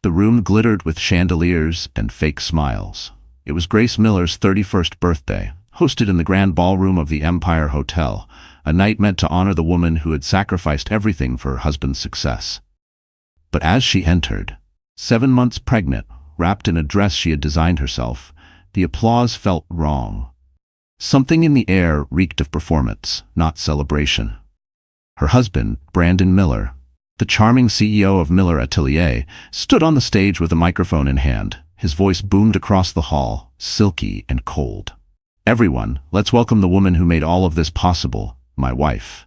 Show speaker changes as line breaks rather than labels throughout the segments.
The room glittered with chandeliers and fake smiles. It was Grace Miller's 31st birthday, hosted in the grand ballroom of the Empire Hotel, a night meant to honor the woman who had sacrificed everything for her husband's success. But as she entered, 7 months pregnant, wrapped in a dress she had designed herself, the applause felt wrong. Something in the air reeked of performance, not celebration. Her husband, Brandon Miller, the charming CEO of Miller Atelier, stood on the stage with a microphone in hand. His voice boomed across the hall, silky and cold. "Everyone, let's welcome the woman who made all of this possible, my wife."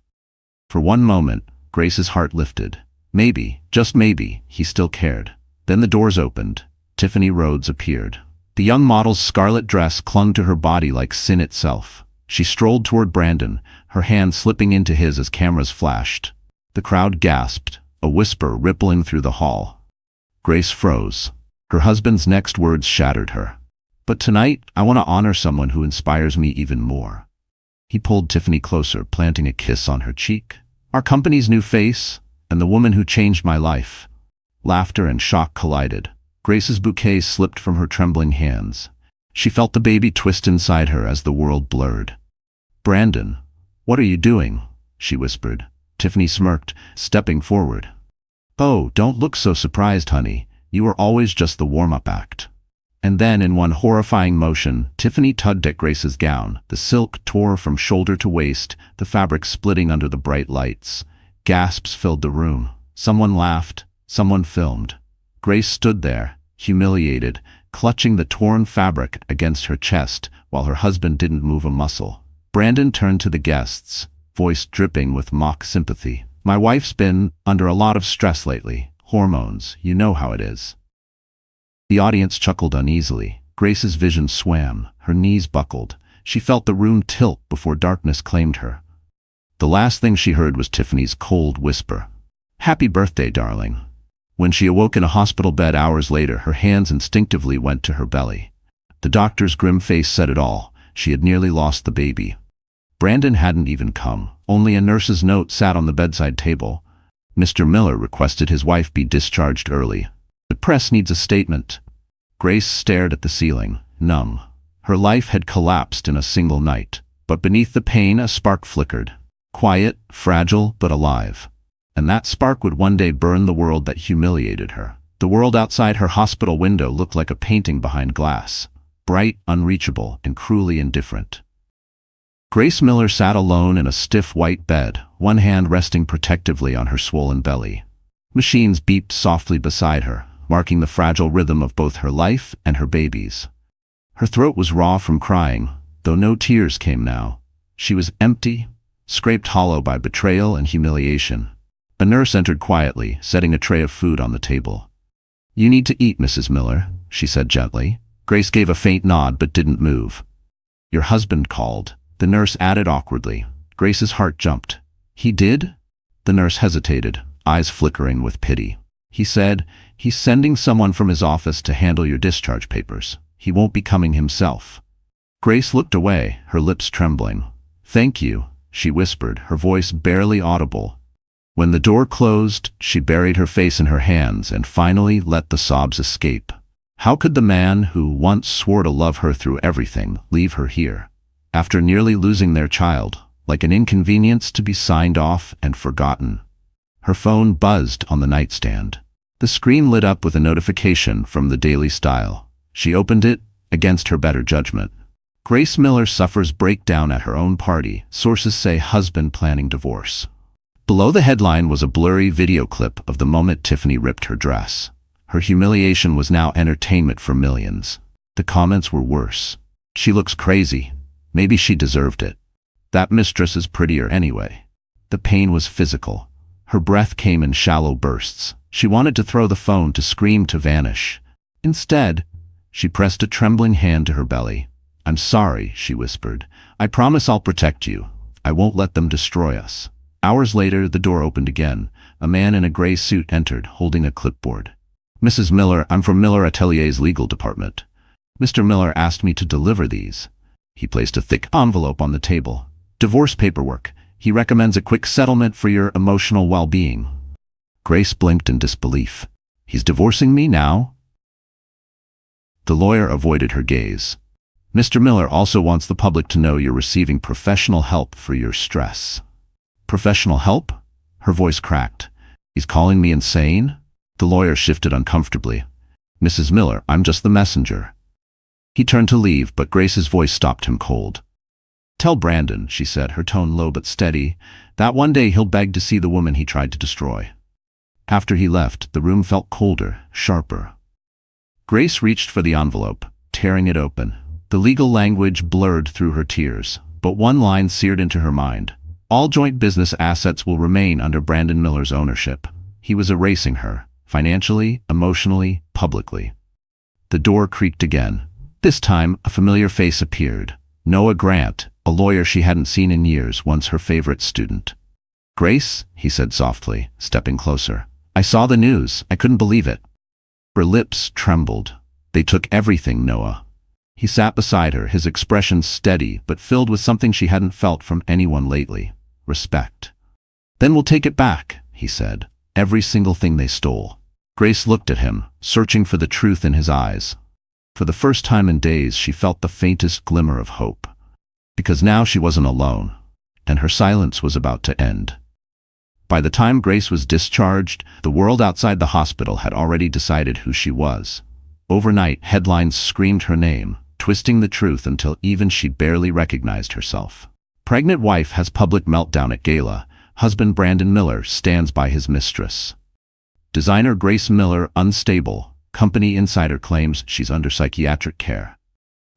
For one moment, Grace's heart lifted. Maybe, just maybe, he still cared. Then the doors opened. Tiffany Rhodes appeared. The young model's scarlet dress clung to her body like sin itself. She strolled toward Brandon, her hand slipping into his as cameras flashed. The crowd gasped, a whisper rippling through the hall. Grace froze. Her husband's next words shattered her. "But tonight, I want to honor someone who inspires me even more." He pulled Tiffany closer, planting a kiss on her cheek. "Our company's new face, and the woman who changed my life." Laughter and shock collided. Grace's bouquet slipped from her trembling hands. She felt the baby twist inside her as the world blurred. "Brandon, what are you doing?" she whispered. Tiffany smirked, stepping forward. "Oh, don't look so surprised, honey. You were always just the warm-up act." And then, in one horrifying motion, Tiffany tugged at Grace's gown. The silk tore from shoulder to waist, the fabric splitting under the bright lights. Gasps filled the room. Someone laughed. Someone filmed. Grace stood there, humiliated, clutching the torn fabric against her chest while her husband didn't move a muscle. Brandon turned to the guests, voice dripping with mock sympathy. "My wife's been under a lot of stress lately. Hormones, you know how it is." The audience chuckled uneasily. Grace's vision swam, her knees buckled. She felt the room tilt before darkness claimed her. The last thing she heard was Tiffany's cold whisper, "Happy birthday, darling." When she awoke in a hospital bed hours later, her hands instinctively went to her belly. The doctor's grim face said it all. She had nearly lost the baby. Brandon hadn't even come. Only a nurse's note sat on the bedside table. Mr. Miller requested his wife be discharged early. "The press needs a statement." Grace stared at the ceiling, numb. Her life had collapsed in a single night. But beneath the pain, a spark flickered. Quiet, fragile, but alive. And that spark would one day burn the world that humiliated her. The world outside her hospital window looked like a painting behind glass. Bright, unreachable, and cruelly indifferent. Grace Miller sat alone in a stiff white bed, one hand resting protectively on her swollen belly. Machines beeped softly beside her, marking the fragile rhythm of both her life and her baby's. Her throat was raw from crying, though no tears came now. She was empty, scraped hollow by betrayal and humiliation. A nurse entered quietly, setting a tray of food on the table. "You need to eat, Mrs. Miller," she said gently. Grace gave a faint nod but didn't move. "Your husband called," the nurse added awkwardly. Grace's heart jumped. "He did?" The nurse hesitated, eyes flickering with pity. "He said, he's sending someone from his office to handle your discharge papers. He won't be coming himself." Grace looked away, her lips trembling. "Thank you," she whispered, her voice barely audible. When the door closed, she buried her face in her hands and finally let the sobs escape. How could the man who once swore to love her through everything leave her here? After nearly losing their child, like an inconvenience to be signed off and forgotten. Her phone buzzed on the nightstand. The screen lit up with a notification from the Daily Style. She opened it, against her better judgment. Grace Miller suffers breakdown at her own party. Sources say husband planning divorce. Below the headline was a blurry video clip of the moment Tiffany ripped her dress. Her humiliation was now entertainment for millions. The comments were worse. "She looks crazy. Maybe she deserved it. That Mistress is prettier anyway." The pain was physical. Her breath came in shallow bursts. She wanted to throw the phone, to scream, to vanish. Instead, she pressed a trembling hand to her belly. "I'm sorry," she whispered. "I promise I'll protect you. I won't let them destroy us." Hours later, the door opened again. A man in a gray suit entered, holding a clipboard. "Mrs. Miller, I'm from Miller Atelier's legal department. Mr. Miller asked me to deliver these." He placed a thick envelope on the table. "Divorce paperwork. He recommends a quick settlement for your emotional well-being." Grace blinked in disbelief. He's divorcing me now? The lawyer avoided her gaze. Mr. Miller also wants the public to know you're receiving professional help for your stress. Professional help? Her voice cracked. He's calling me insane? The lawyer shifted uncomfortably. Mrs. Miller, I'm just the messenger. He turned to leave, but Grace's voice stopped him cold. Tell Brandon, she said, her tone low but steady, that one day he'll beg to see the woman he tried to destroy. After he left, the room felt colder, sharper. Grace reached for the envelope, tearing it open. The legal language blurred through her tears, but one line seared into her mind. All joint business assets will remain under Brandon Miller's ownership. He was erasing her, financially, emotionally, publicly. The door creaked again. This time, a familiar face appeared. Noah Grant, a lawyer she hadn't seen in years, once her favorite student. Grace, he said softly, stepping closer. I saw the news. I couldn't believe it. Her lips trembled. They took everything, Noah. He sat beside her, his expression steady but filled with something she hadn't felt from anyone lately. Respect. Then we'll take it back, he said. Every single thing they stole. Grace looked at him, searching for the truth in his eyes. For the first time in days, she felt the faintest glimmer of hope. Because now she wasn't alone, and her silence was about to end. By the time Grace was discharged, the world outside the hospital had already decided who she was. Overnight, headlines screamed her name, twisting the truth until even she barely recognized herself. Pregnant wife has public meltdown at gala. Husband Brandon Miller stands by his mistress. Designer Grace Miller unstable. Company insider claims she's under psychiatric care.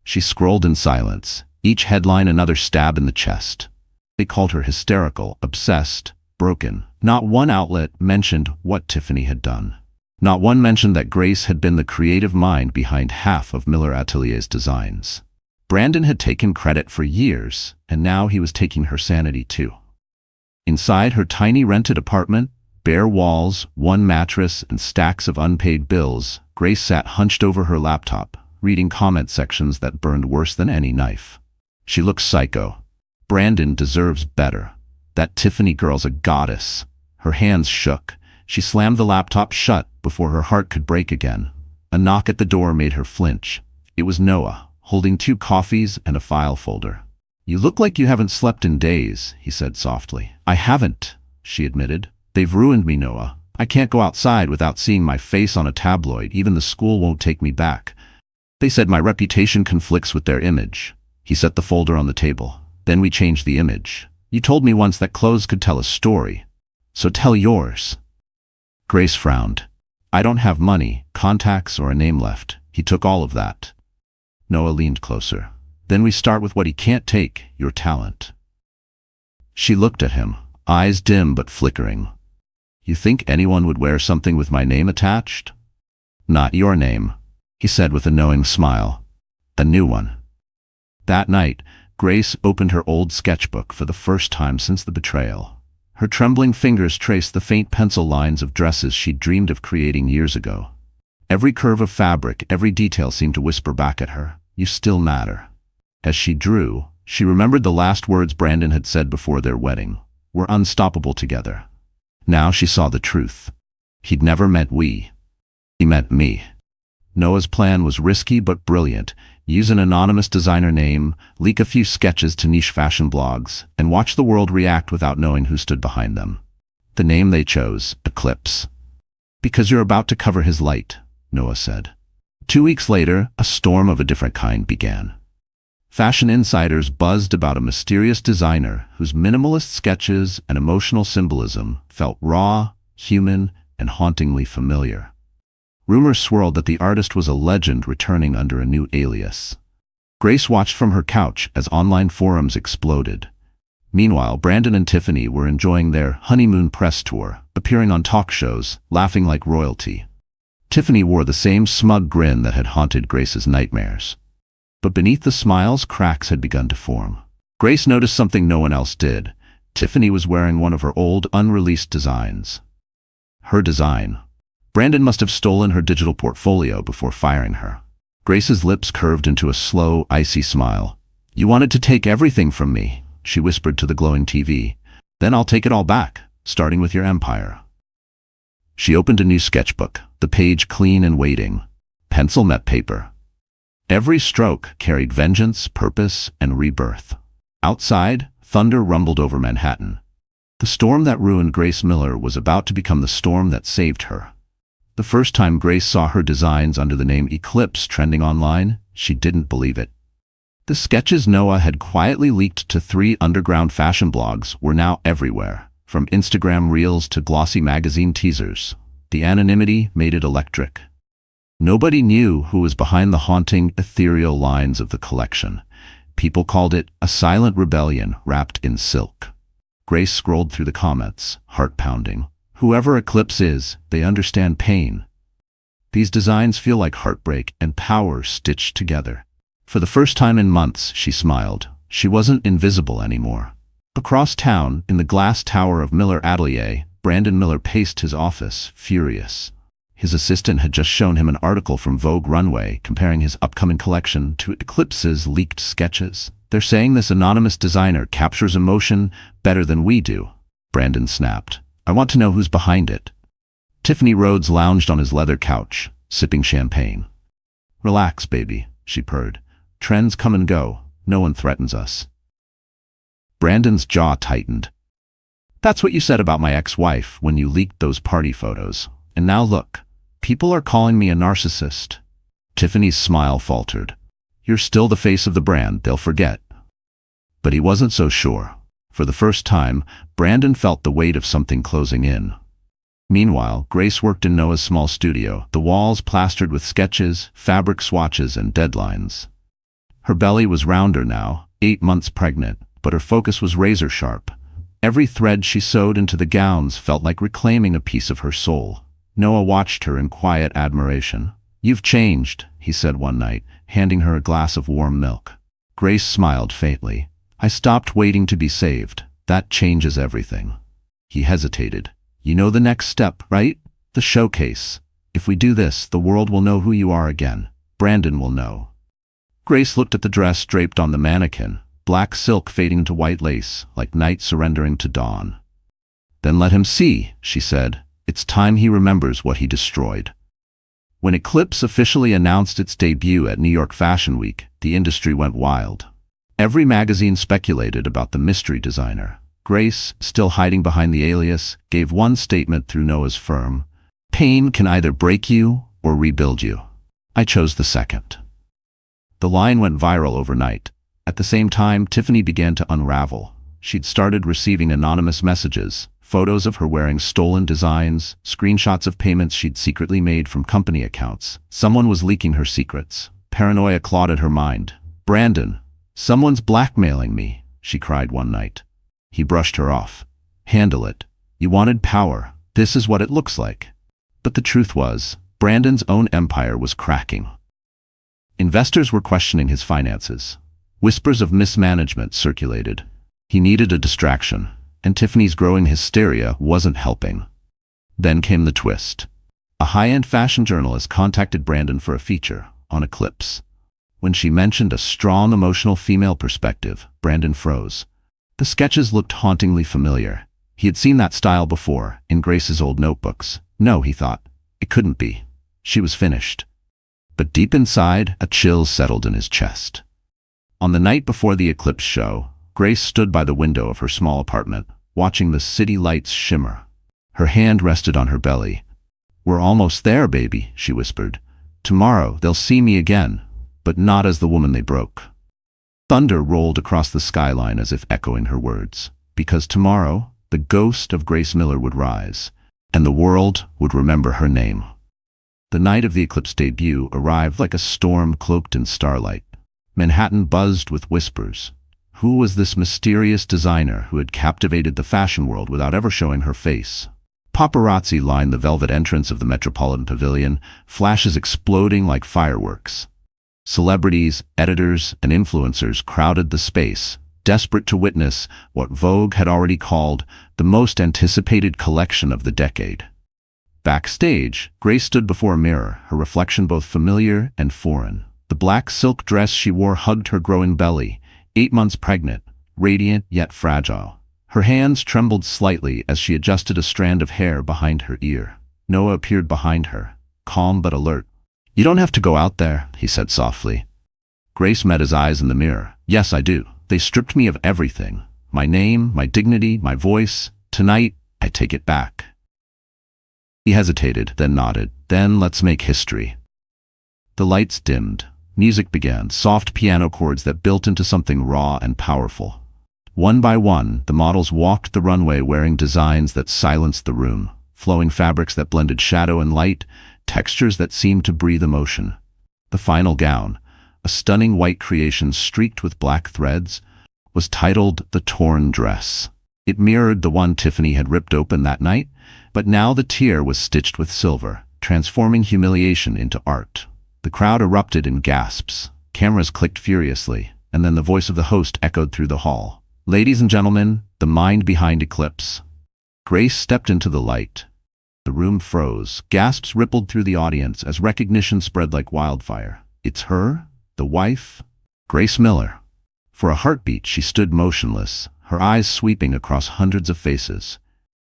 She scrolled in silence, each headline another stab in the chest. They called her hysterical, obsessed, broken. Not one outlet mentioned what Tiffany had done. Not one mentioned that Grace had been the creative mind behind half of Miller Atelier's designs. Brandon had taken credit for years, and now he was taking her sanity too. Inside her tiny rented apartment, bare walls, one mattress, and stacks of unpaid bills, Grace sat hunched over her laptop, reading comment sections that burned worse than any knife. She looked psycho. Brandon deserves better. That Tiffany girl's a goddess. Her hands shook. She slammed the laptop shut before her heart could break again. A knock at the door made her flinch. It was Noah, holding 2 coffees and a file folder. You look like you haven't slept in days, he said softly. I haven't, she admitted. They've ruined me, Noah. I can't go outside without seeing my face on a tabloid. Even the school won't take me back. They said my reputation conflicts with their image. He set the folder on the table. Then we changed the image. You told me once that clothes could tell a story. So tell yours. Grace frowned. I don't have money, contacts, or a name left. He took all of that. Noah leaned closer. Then we start with what he can't take, your talent. She looked at him, eyes dim but flickering. You think anyone would wear something with my name attached? Not your name, he said with a knowing smile. A new one. That night, Grace opened her old sketchbook for the first time since the betrayal. Her trembling fingers traced the faint pencil lines of dresses she'd dreamed of creating years ago. Every curve of fabric, every detail seemed to whisper back at her, you still matter. As she drew, she remembered the last words Brandon had said before their wedding. We're unstoppable together. Now she saw the truth. He'd never meant we. He meant me. Noah's plan was risky but brilliant. Use an anonymous designer name, leak a few sketches to niche fashion blogs, and watch the world react without knowing who stood behind them. The name they chose, Eclipse. Because you're about to cover his light, Noah said. 2 weeks later, a storm of a different kind began. Fashion insiders buzzed about a mysterious designer whose minimalist sketches and emotional symbolism felt raw, human, and hauntingly familiar. Rumors swirled that the artist was a legend returning under a new alias. Grace watched from her couch as online forums exploded. Meanwhile, Brandon and Tiffany were enjoying their honeymoon press tour, appearing on talk shows, laughing like royalty. Tiffany wore the same smug grin that had haunted Grace's nightmares. But beneath the smiles, cracks had begun to form. Grace noticed something no one else did. Tiffany was wearing one of her old, unreleased designs. Her design. Brandon must have stolen her digital portfolio before firing her. Grace's lips curved into a slow, icy smile. You wanted to take everything from me, she whispered to the glowing TV. Then I'll take it all back, starting with your empire. She opened a new sketchbook, the page clean and waiting. Pencil met paper. Every stroke carried vengeance, purpose, and rebirth. Outside, thunder rumbled over Manhattan. The storm that ruined Grace Miller was about to become the storm that saved her. The first time Grace saw her designs under the name Eclipse trending online, she didn't believe it. The sketches Noah had quietly leaked to 3 underground fashion blogs were now everywhere, from Instagram reels to glossy magazine teasers. The anonymity made it electric. Nobody knew who was behind the haunting, ethereal lines of the collection. People called it a silent rebellion wrapped in silk. Grace scrolled through the comments, heart pounding. Whoever Eclipse is, they understand pain. These designs feel like heartbreak and power stitched together. For the first time in months, she smiled. She wasn't invisible anymore. Across town, in the glass tower of Miller Atelier, Brandon Miller paced his office, furious. His assistant had just shown him an article from Vogue Runway comparing his upcoming collection to Eclipse's leaked sketches. They're saying this anonymous designer captures emotion better than we do. Brandon snapped. I want to know who's behind it. Tiffany Rhodes lounged on his leather couch, sipping champagne. Relax, baby, she purred. Trends come and go. No one threatens us. Brandon's jaw tightened. That's what you said about my ex-wife when you leaked those party photos. And now look, people are calling me a narcissist. Tiffany's smile faltered. You're still the face of the brand, they'll forget. But he wasn't so sure. For the first time, Brandon felt the weight of something closing in. Meanwhile, Grace worked in Noah's small studio, the walls plastered with sketches, fabric swatches, and deadlines. Her belly was rounder now, 8 months pregnant, but her focus was razor sharp. Every thread she sewed into the gowns felt like reclaiming a piece of her soul. Noah watched her in quiet admiration. You've changed, he said one night, handing her a glass of warm milk. Grace smiled faintly. I stopped waiting to be saved. That changes everything. He hesitated. You know the next step, right? The showcase. If we do this, the world will know who you are again. Brandon will know. Grace looked at the dress draped on the mannequin, black silk fading to white lace, like night surrendering to dawn. Then let him see, she said. It's time he remembers what he destroyed. When Eclipse officially announced its debut at New York Fashion Week, the industry went wild. Every magazine speculated about the mystery designer. Grace, still hiding behind the alias, gave one statement through Noah's firm. Pain can either break you or rebuild you. I chose the second. The line went viral overnight. At the same time, Tiffany began to unravel. She'd started receiving anonymous messages, photos of her wearing stolen designs, screenshots of payments she'd secretly made from company accounts. Someone was leaking her secrets. Paranoia clawed at her mind. Brandon, someone's blackmailing me, she cried one night. He brushed her off. Handle it. You wanted power. This is what it looks like. But the truth was, Brandon's own empire was cracking. Investors were questioning his finances. Whispers of mismanagement circulated. He needed a distraction, and Tiffany's growing hysteria wasn't helping. Then came the twist. A high-end fashion journalist contacted Brandon for a feature on Eclipse. When she mentioned a strong emotional female perspective, Brandon froze. The sketches looked hauntingly familiar. He had seen that style before, in Grace's old notebooks. No, he thought, it couldn't be. She was finished. But deep inside, a chill settled in his chest. On the night before the Eclipse show, Grace stood by the window of her small apartment, watching the city lights shimmer. Her hand rested on her belly. We're almost there, baby, she whispered. Tomorrow they'll see me again, but not as the woman they broke. Thunder rolled across the skyline as if echoing her words, because tomorrow the ghost of Grace Miller would rise, and the world would remember her name. The night of the Eclipse debut arrived like a storm cloaked in starlight. Manhattan buzzed with whispers. Who was this mysterious designer who had captivated the fashion world without ever showing her face? Paparazzi lined the velvet entrance of the Metropolitan Pavilion, flashes exploding like fireworks. Celebrities, editors, and influencers crowded the space, desperate to witness what Vogue had already called the most anticipated collection of the decade. Backstage, Grace stood before a mirror, her reflection both familiar and foreign. The black silk dress she wore hugged her growing belly, 8 months pregnant, radiant yet fragile. Her hands trembled slightly as she adjusted a strand of hair behind her ear. Noah appeared behind her, calm but alert. "You don't have to go out there," he said softly. Grace met his eyes in the mirror. "Yes, I do. They stripped me of everything. My name, my dignity, my voice. Tonight, I take it back." He hesitated, then nodded. "Then let's make history." The lights dimmed. Music began, soft piano chords that built into something raw and powerful. One by one, the models walked the runway wearing designs that silenced the room, flowing fabrics that blended shadow and light, textures that seemed to breathe emotion. The final gown, a stunning white creation streaked with black threads, was titled The Torn Dress. It mirrored the one Tiffany had ripped open that night, but now the tier was stitched with silver, transforming humiliation into art. The crowd erupted in gasps. Cameras clicked furiously, and then the voice of the host echoed through the hall. "Ladies and gentlemen, the mind behind Eclipse." Grace stepped into the light. The room froze. Gasps rippled through the audience as recognition spread like wildfire. It's her? The wife? Grace Miller. For a heartbeat, she stood motionless, her eyes sweeping across hundreds of faces.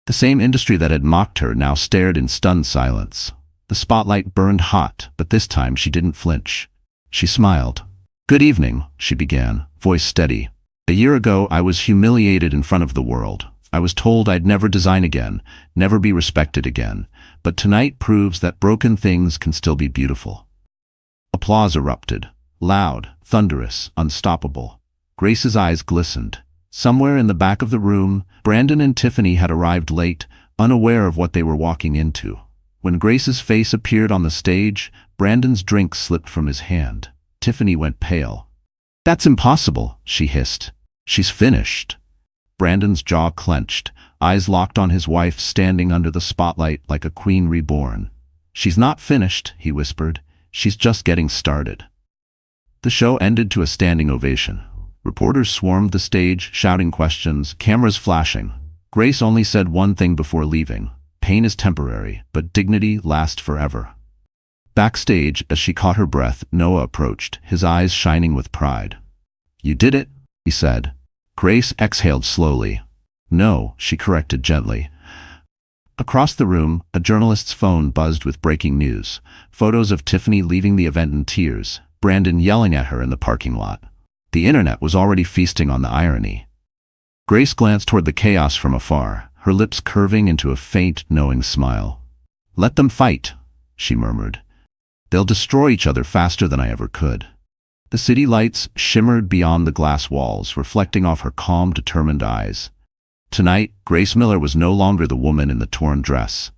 The same industry that had mocked her now stared in stunned silence. The spotlight burned hot, but this time she didn't flinch. She smiled. "Good evening," she began, voice steady. "A year ago, I was humiliated in front of the world. I was told I'd never design again, never be respected again. But tonight proves that broken things can still be beautiful." Applause erupted. Loud, thunderous, unstoppable. Grace's eyes glistened. Somewhere in the back of the room, Brandon and Tiffany had arrived late, unaware of what they were walking into. When Grace's face appeared on the stage, Brandon's drink slipped from his hand. Tiffany went pale. "That's impossible," she hissed. "She's finished." Brandon's jaw clenched, eyes locked on his wife standing under the spotlight like a queen reborn. "She's not finished," he whispered. "She's just getting started." The show ended to a standing ovation. Reporters swarmed the stage, shouting questions, cameras flashing. Grace only said one thing before leaving. "Pain is temporary, but dignity lasts forever." Backstage, as she caught her breath, Noah approached, his eyes shining with pride. "You did it," he said. Grace exhaled slowly. "No," she corrected gently. Across the room, a journalist's phone buzzed with breaking news. Photos of Tiffany leaving the event in tears, Brandon yelling at her in the parking lot. The internet was already feasting on the irony. Grace glanced toward the chaos from afar, her lips curving into a faint, knowing smile. "Let them fight," she murmured. "They'll destroy each other faster than I ever could." The city lights shimmered beyond the glass walls, reflecting off her calm, determined eyes. Tonight, Grace Miller was no longer the woman in the torn dress.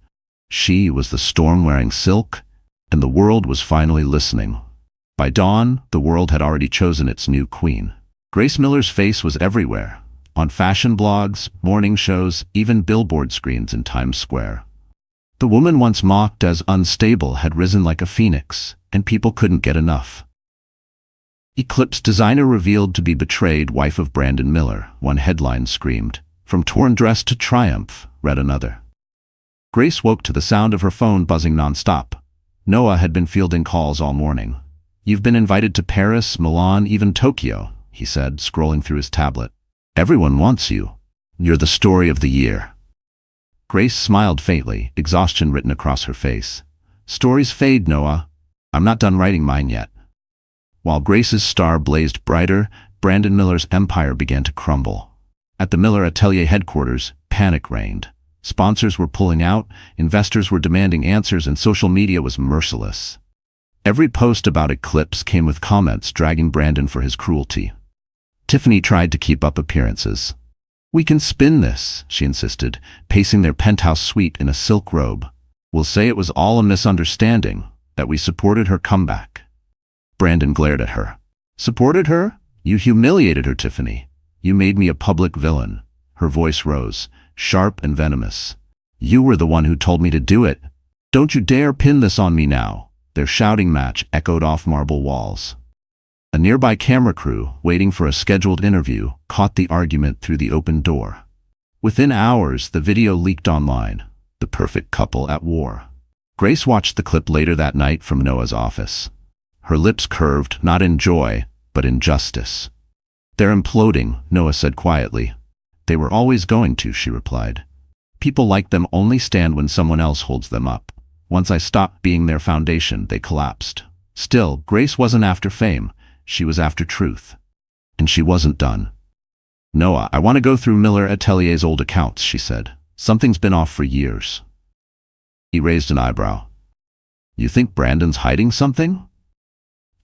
She was the storm-wearing silk, and the world was finally listening. By dawn, the world had already chosen its new queen. Grace Miller's face was everywhere, on fashion blogs, morning shows, even billboard screens in Times Square. The woman once mocked as unstable had risen like a phoenix, and people couldn't get enough. Eclipse designer revealed to be betrayed wife of Brandon Miller, one headline screamed. From torn dress to triumph, read another. Grace woke to the sound of her phone buzzing nonstop. Noah had been fielding calls all morning. "You've been invited to Paris, Milan, even Tokyo," he said, scrolling through his tablet. "Everyone wants you. You're the story of the year." Grace smiled faintly, exhaustion written across her face. "Stories fade, Noah. I'm not done writing mine yet." While Grace's star blazed brighter, Brandon Miller's empire began to crumble. At the Miller Atelier headquarters, panic reigned. Sponsors were pulling out, investors were demanding answers, and social media was merciless. Every post about Eclipse came with comments dragging Brandon for his cruelty. Tiffany tried to keep up appearances. "We can spin this," she insisted, pacing their penthouse suite in a silk robe. "We'll say it was all a misunderstanding, that we supported her comeback." Brandon glared at her. "Supported her? You humiliated her, Tiffany. You made me a public villain." Her voice rose, sharp and venomous. "You were the one who told me to do it. Don't you dare pin this on me now." Their shouting match echoed off marble walls. A nearby camera crew, waiting for a scheduled interview, caught the argument through the open door. Within hours, the video leaked online. The perfect couple at war. Grace watched the clip later that night from Noah's office. Her lips curved, not in joy, but in justice. "They're imploding," Noah said quietly. "They were always going to," she replied. People like them only stand when someone else holds them up. Once I stopped being their foundation, they collapsed. Still, Grace wasn't after fame. She was after truth. And she wasn't done. "Noah, I want to go through Miller Atelier's old accounts," she said. "Something's been off for years." He raised an eyebrow. "You think Brandon's hiding something?"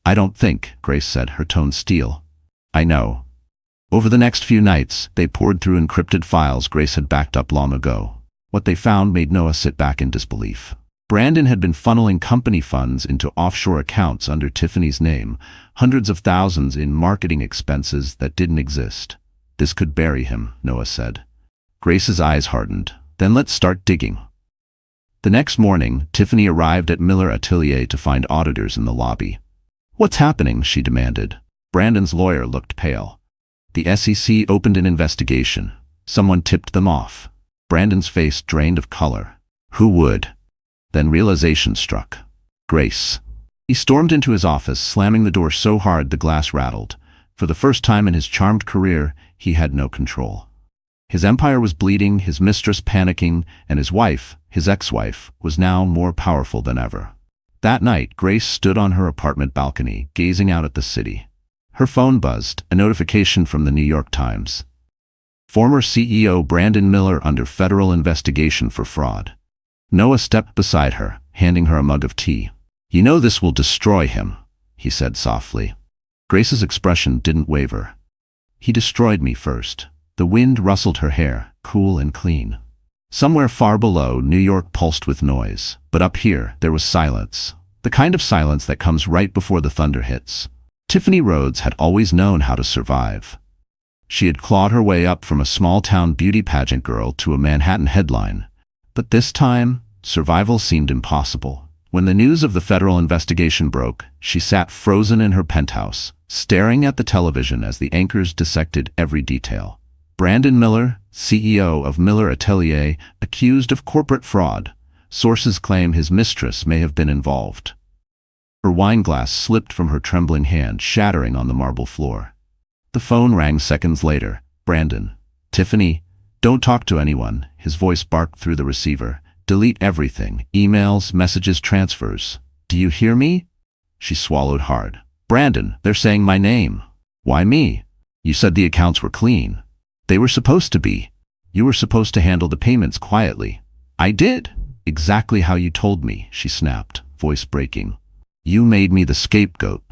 "I don't think," Grace said, her tone steel. "I know." Over the next few nights, they pored through encrypted files Grace had backed up long ago. What they found made Noah sit back in disbelief. Brandon had been funneling company funds into offshore accounts under Tiffany's name, hundreds of thousands in marketing expenses that didn't exist. "This could bury him," Noah said. Grace's eyes hardened. "Then let's start digging." The next morning, Tiffany arrived at Miller Atelier to find auditors in the lobby. "What's happening?" she demanded. Brandon's lawyer looked pale. "The SEC opened an investigation. Someone tipped them off." Brandon's face drained of color. "Who would?" Then realization struck. "Grace." He stormed into his office, slamming the door so hard the glass rattled. For the first time in his charmed career, he had no control. His empire was bleeding, his mistress panicking, and his wife, his ex-wife, was now more powerful than ever. That night, Grace stood on her apartment balcony, gazing out at the city. Her phone buzzed, a notification from the New York Times. Former CEO Brandon Miller under federal investigation for fraud. Noah stepped beside her, handing her a mug of tea. "You know this will destroy him," he said softly. Grace's expression didn't waver. "He destroyed me first." The wind rustled her hair, cool and clean. Somewhere far below, New York pulsed with noise. But up here, there was silence. The kind of silence that comes right before the thunder hits. Tiffany Rhodes had always known how to survive. She had clawed her way up from a small-town beauty pageant girl to a Manhattan headline. But this time, survival seemed impossible. When the news of the federal investigation broke, she sat frozen in her penthouse, staring at the television as the anchors dissected every detail. Brandon Miller, CEO of Miller Atelier, accused of corporate fraud. Sources claim his mistress may have been involved. Her wine glass slipped from her trembling hand, shattering on the marble floor. The phone rang seconds later. "Brandon." "Tiffany, don't talk to anyone," his voice barked through the receiver. "Delete everything. Emails, messages, transfers. Do you hear me?" She swallowed hard. "Brandon, they're saying my name." "Why me? You said the accounts were clean." "They were supposed to be. You were supposed to handle the payments quietly." "I did. Exactly how you told me," she snapped, voice breaking. "You made me the scapegoat."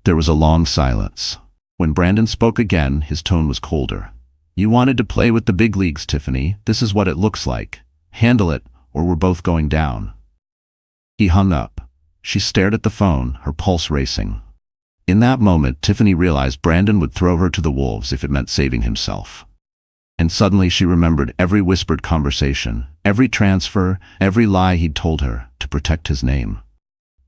There was a long silence. When Brandon spoke again, his tone was colder. "You wanted to play with the big leagues, Tiffany. This is what it looks like. Handle it, or we're both going down." He hung up. She stared at the phone, her pulse racing. In that moment, Tiffany realized Brandon would throw her to the wolves if it meant saving himself. And suddenly she remembered every whispered conversation, every transfer, every lie he'd told her to protect his name.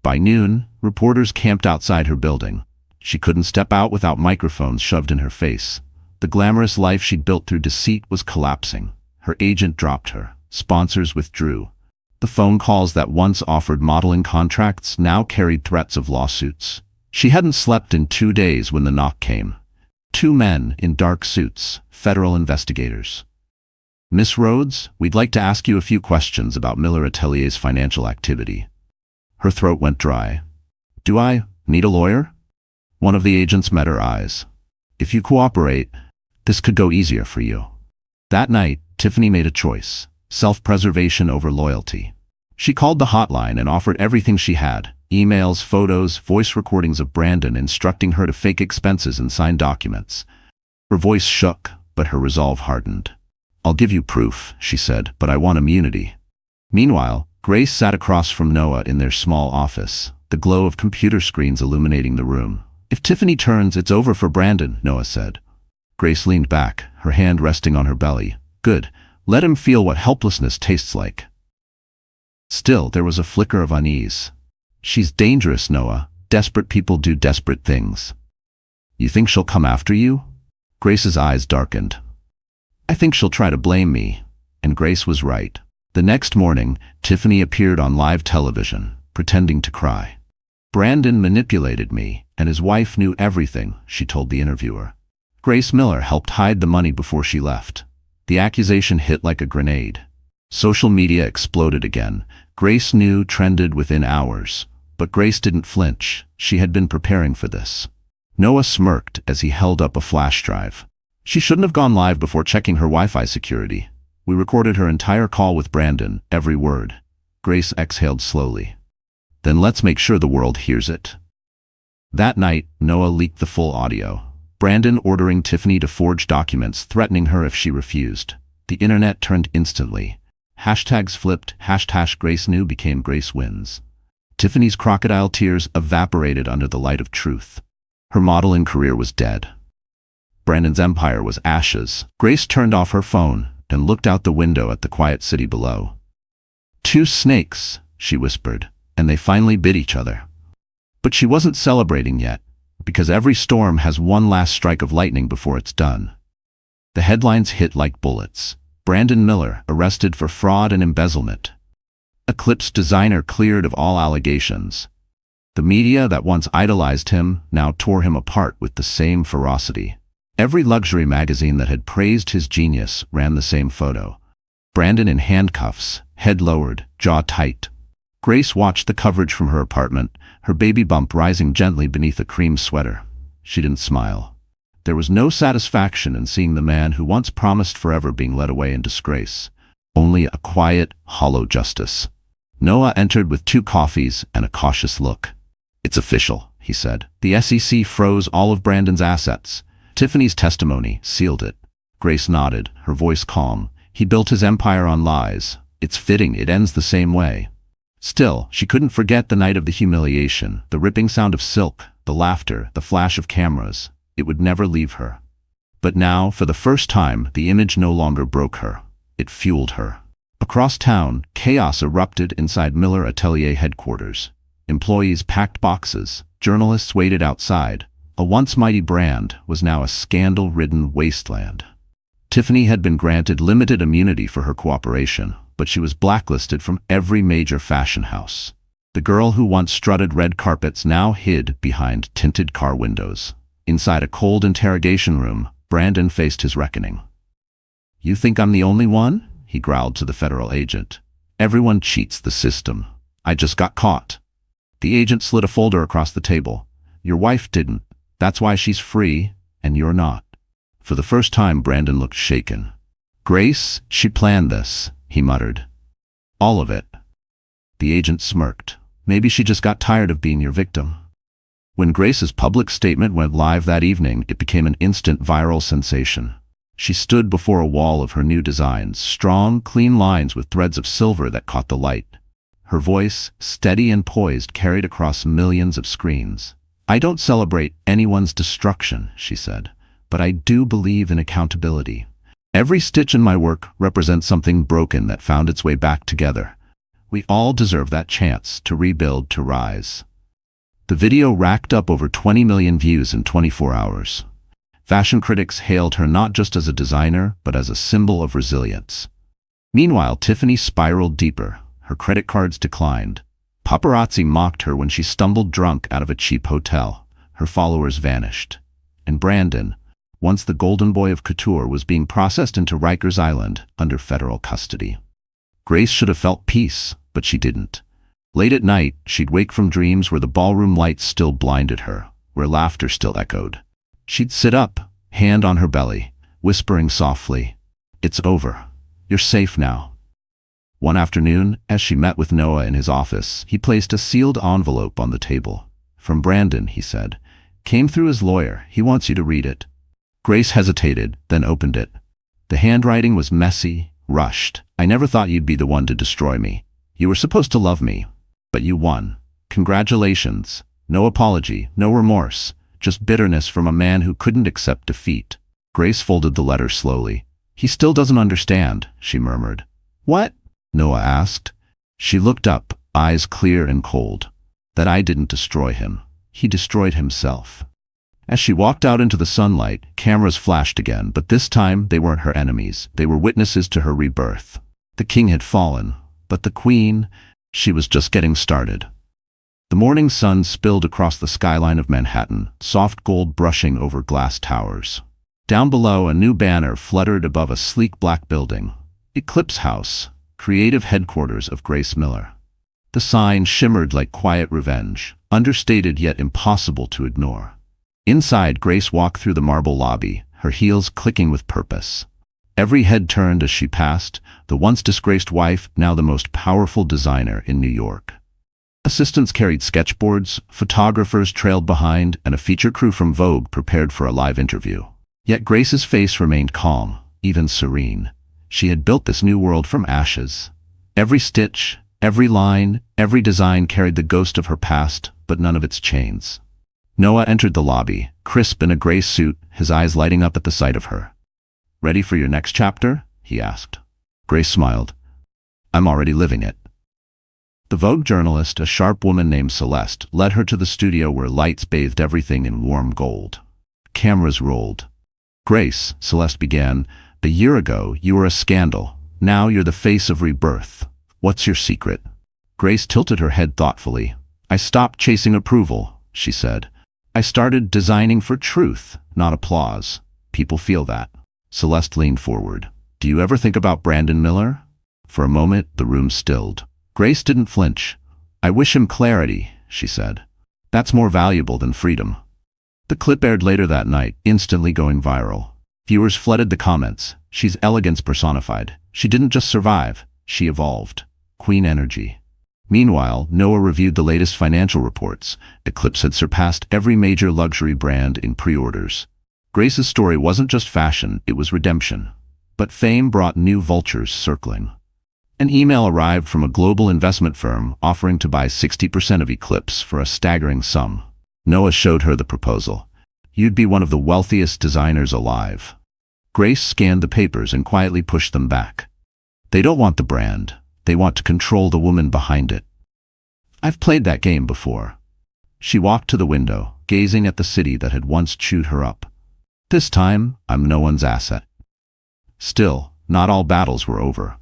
By noon, reporters camped outside her building. She couldn't step out without microphones shoved in her face. The glamorous life she'd built through deceit was collapsing. Her agent dropped her. Sponsors withdrew. The phone calls that once offered modeling contracts now carried threats of lawsuits. She hadn't slept in 2 days when the knock came. 2 men in dark suits, federal investigators. "Miss Rhodes, we'd like to ask you a few questions about Miller Atelier's financial activity." Her throat went dry. "Do I need a lawyer?" One of the agents met her eyes. "If you cooperate, this could go easier for you." That night, Tiffany made a choice: self-preservation over loyalty. She called the hotline and offered everything she had: emails, photos, voice recordings of Brandon instructing her to fake expenses and sign documents. Her voice shook, but her resolve hardened. "I'll give you proof," she said, "but I want immunity." Meanwhile, Grace sat across from Noah in their small office, the glow of computer screens illuminating the room. "If Tiffany turns, it's over for Brandon," Noah said. Grace leaned back, her hand resting on her belly. "Good. Let him feel what helplessness tastes like." Still, there was a flicker of unease. "She's dangerous, Noah. Desperate people do desperate things." "You think she'll come after you?" Grace's eyes darkened. "I think she'll try to blame me." And Grace was right. The next morning, Tiffany appeared on live television, pretending to cry. "Brandon manipulated me, and his wife knew everything," she told the interviewer. "Grace Miller helped hide the money before she left. The accusation hit like a grenade. Social media exploded again. Grace knew trended within hours. But Grace didn't flinch. She had been preparing for this. Noah smirked as he held up a flash drive. She shouldn't have gone live before checking her Wi-Fi security. We recorded her entire call with Brandon, every word. Grace exhaled slowly. Then let's make sure the world hears it. That night, Noah leaked the full audio. Brandon ordering Tiffany to forge documents, threatening her if she refused. The internet turned instantly. Hashtags flipped, #Grace knew became Grace wins. Tiffany's crocodile tears evaporated under the light of truth. Her modeling career was dead. Brandon's empire was ashes. Grace turned off her phone and looked out the window at the quiet city below. "Two snakes," she whispered, and they finally bit each other. But she wasn't celebrating yet, because every storm has one last strike of lightning before it's done. The headlines hit like bullets. Brandon Miller arrested for fraud and embezzlement. Eclipse designer cleared of all allegations. The media that once idolized him now tore him apart with the same ferocity. Every luxury magazine that had praised his genius ran the same photo. Brandon in handcuffs, head lowered, jaw tight. Grace watched the coverage from her apartment, her baby bump rising gently beneath a cream sweater. She didn't smile. There was no satisfaction in seeing the man who once promised forever being led away in disgrace. Only a quiet, hollow justice. Noah entered with 2 coffees and a cautious look. "It's official," he said. The SEC froze all of Brandon's assets. Tiffany's testimony sealed it. Grace nodded, her voice calm. He built his empire on lies. It's fitting it ends the same way. Still, she couldn't forget the night of the humiliation, the ripping sound of silk, the laughter, the flash of cameras. It would never leave her. But now, for the first time, the image no longer broke her. It fueled her. Across town, chaos erupted inside Miller Atelier headquarters. Employees packed boxes. Journalists waited outside. A once mighty brand was now a scandal-ridden wasteland. Tiffany had been granted limited immunity for her cooperation, but she was blacklisted from every major fashion house. The girl who once strutted red carpets now hid behind tinted car windows. Inside a cold interrogation room, Brandon faced his reckoning. "You think I'm the only one?" he growled to the federal agent. "Everyone cheats the system. I just got caught." The agent slid a folder across the table. "Your wife didn't. That's why she's free, and you're not." For the first time, Brandon looked shaken. "Grace, she planned this," he muttered. "All of it." The agent smirked. "Maybe she just got tired of being your victim." When Grace's public statement went live that evening, it became an instant viral sensation. She stood before a wall of her new designs, strong, clean lines with threads of silver that caught the light. Her voice, steady and poised, carried across millions of screens. "I don't celebrate anyone's destruction," she said, "but I do believe in accountability. Every stitch in my work represents something broken that found its way back together. We all deserve that chance to rebuild, to rise." The video racked up over 20 million views in 24 hours. Fashion critics hailed her not just as a designer, but as a symbol of resilience. Meanwhile, Tiffany spiraled deeper. Her credit cards declined. Paparazzi mocked her when she stumbled drunk out of a cheap hotel. Her followers vanished. And Brandon, once the golden boy of couture, was being processed into Rikers Island under federal custody. Grace should have felt peace, but she didn't. Late at night, she'd wake from dreams where the ballroom lights still blinded her, where laughter still echoed. She'd sit up, hand on her belly, whispering softly, "It's over. You're safe now." One afternoon, as she met with Noah in his office, he placed a sealed envelope on the table. "From Brandon," he said. "Came through his lawyer. He wants you to read it." Grace hesitated, then opened it. The handwriting was messy, rushed. "I never thought you'd be the one to destroy me. You were supposed to love me. But you won. Congratulations. No apology, no remorse, just bitterness from a man who couldn't accept defeat." Grace folded the letter slowly. "He still doesn't understand," she murmured. "What?" Noah asked. She looked up, eyes clear and cold. "That I didn't destroy him. He destroyed himself." As she walked out into the sunlight, cameras flashed again, but this time they weren't her enemies. They were witnesses to her rebirth. The king had fallen, but the queen, she was just getting started. The morning sun spilled across the skyline of Manhattan, soft gold brushing over glass towers. Down below, a new banner fluttered above a sleek black building. Eclipse House, creative headquarters of Grace Miller. The sign shimmered like quiet revenge, understated yet impossible to ignore. Inside, Grace walked through the marble lobby, her heels clicking with purpose. Every head turned as she passed, the once disgraced wife, now the most powerful designer in New York. Assistants carried sketchboards, photographers trailed behind, and a feature crew from Vogue prepared for a live interview. Yet Grace's face remained calm, even serene. She had built this new world from ashes. Every stitch, every line, every design carried the ghost of her past, but none of its chains. Noah entered the lobby, crisp in a gray suit, his eyes lighting up at the sight of her. "Ready for your next chapter?" he asked. Grace smiled. "I'm already living it." The Vogue journalist, a sharp woman named Celeste, led her to the studio where lights bathed everything in warm gold. Cameras rolled. "Grace," Celeste began, "a year ago you were a scandal. Now you're the face of rebirth. What's your secret?" Grace tilted her head thoughtfully. "I stopped chasing approval," she said. "I started designing for truth, not applause. People feel that." Celeste leaned forward. "Do you ever think about Brandon Miller?" For a moment, the room stilled. Grace didn't flinch. "I wish him clarity," she said. "That's more valuable than freedom." The clip aired later that night, instantly going viral. Viewers flooded the comments. "She's elegance personified. She didn't just survive, she evolved. Queen energy." Meanwhile, Noah reviewed the latest financial reports. Eclipse had surpassed every major luxury brand in pre-orders. Grace's story wasn't just fashion, it was redemption. But fame brought new vultures circling. An email arrived from a global investment firm offering to buy 60% of Eclipse for a staggering sum. Noah showed her the proposal. "You'd be one of the wealthiest designers alive." Grace scanned the papers and quietly pushed them back. "They don't want the brand. They want to control the woman behind it." "I've played that game before." She walked to the window, gazing at the city that had once chewed her up. "This time, I'm no one's asset." Still, not all battles were over.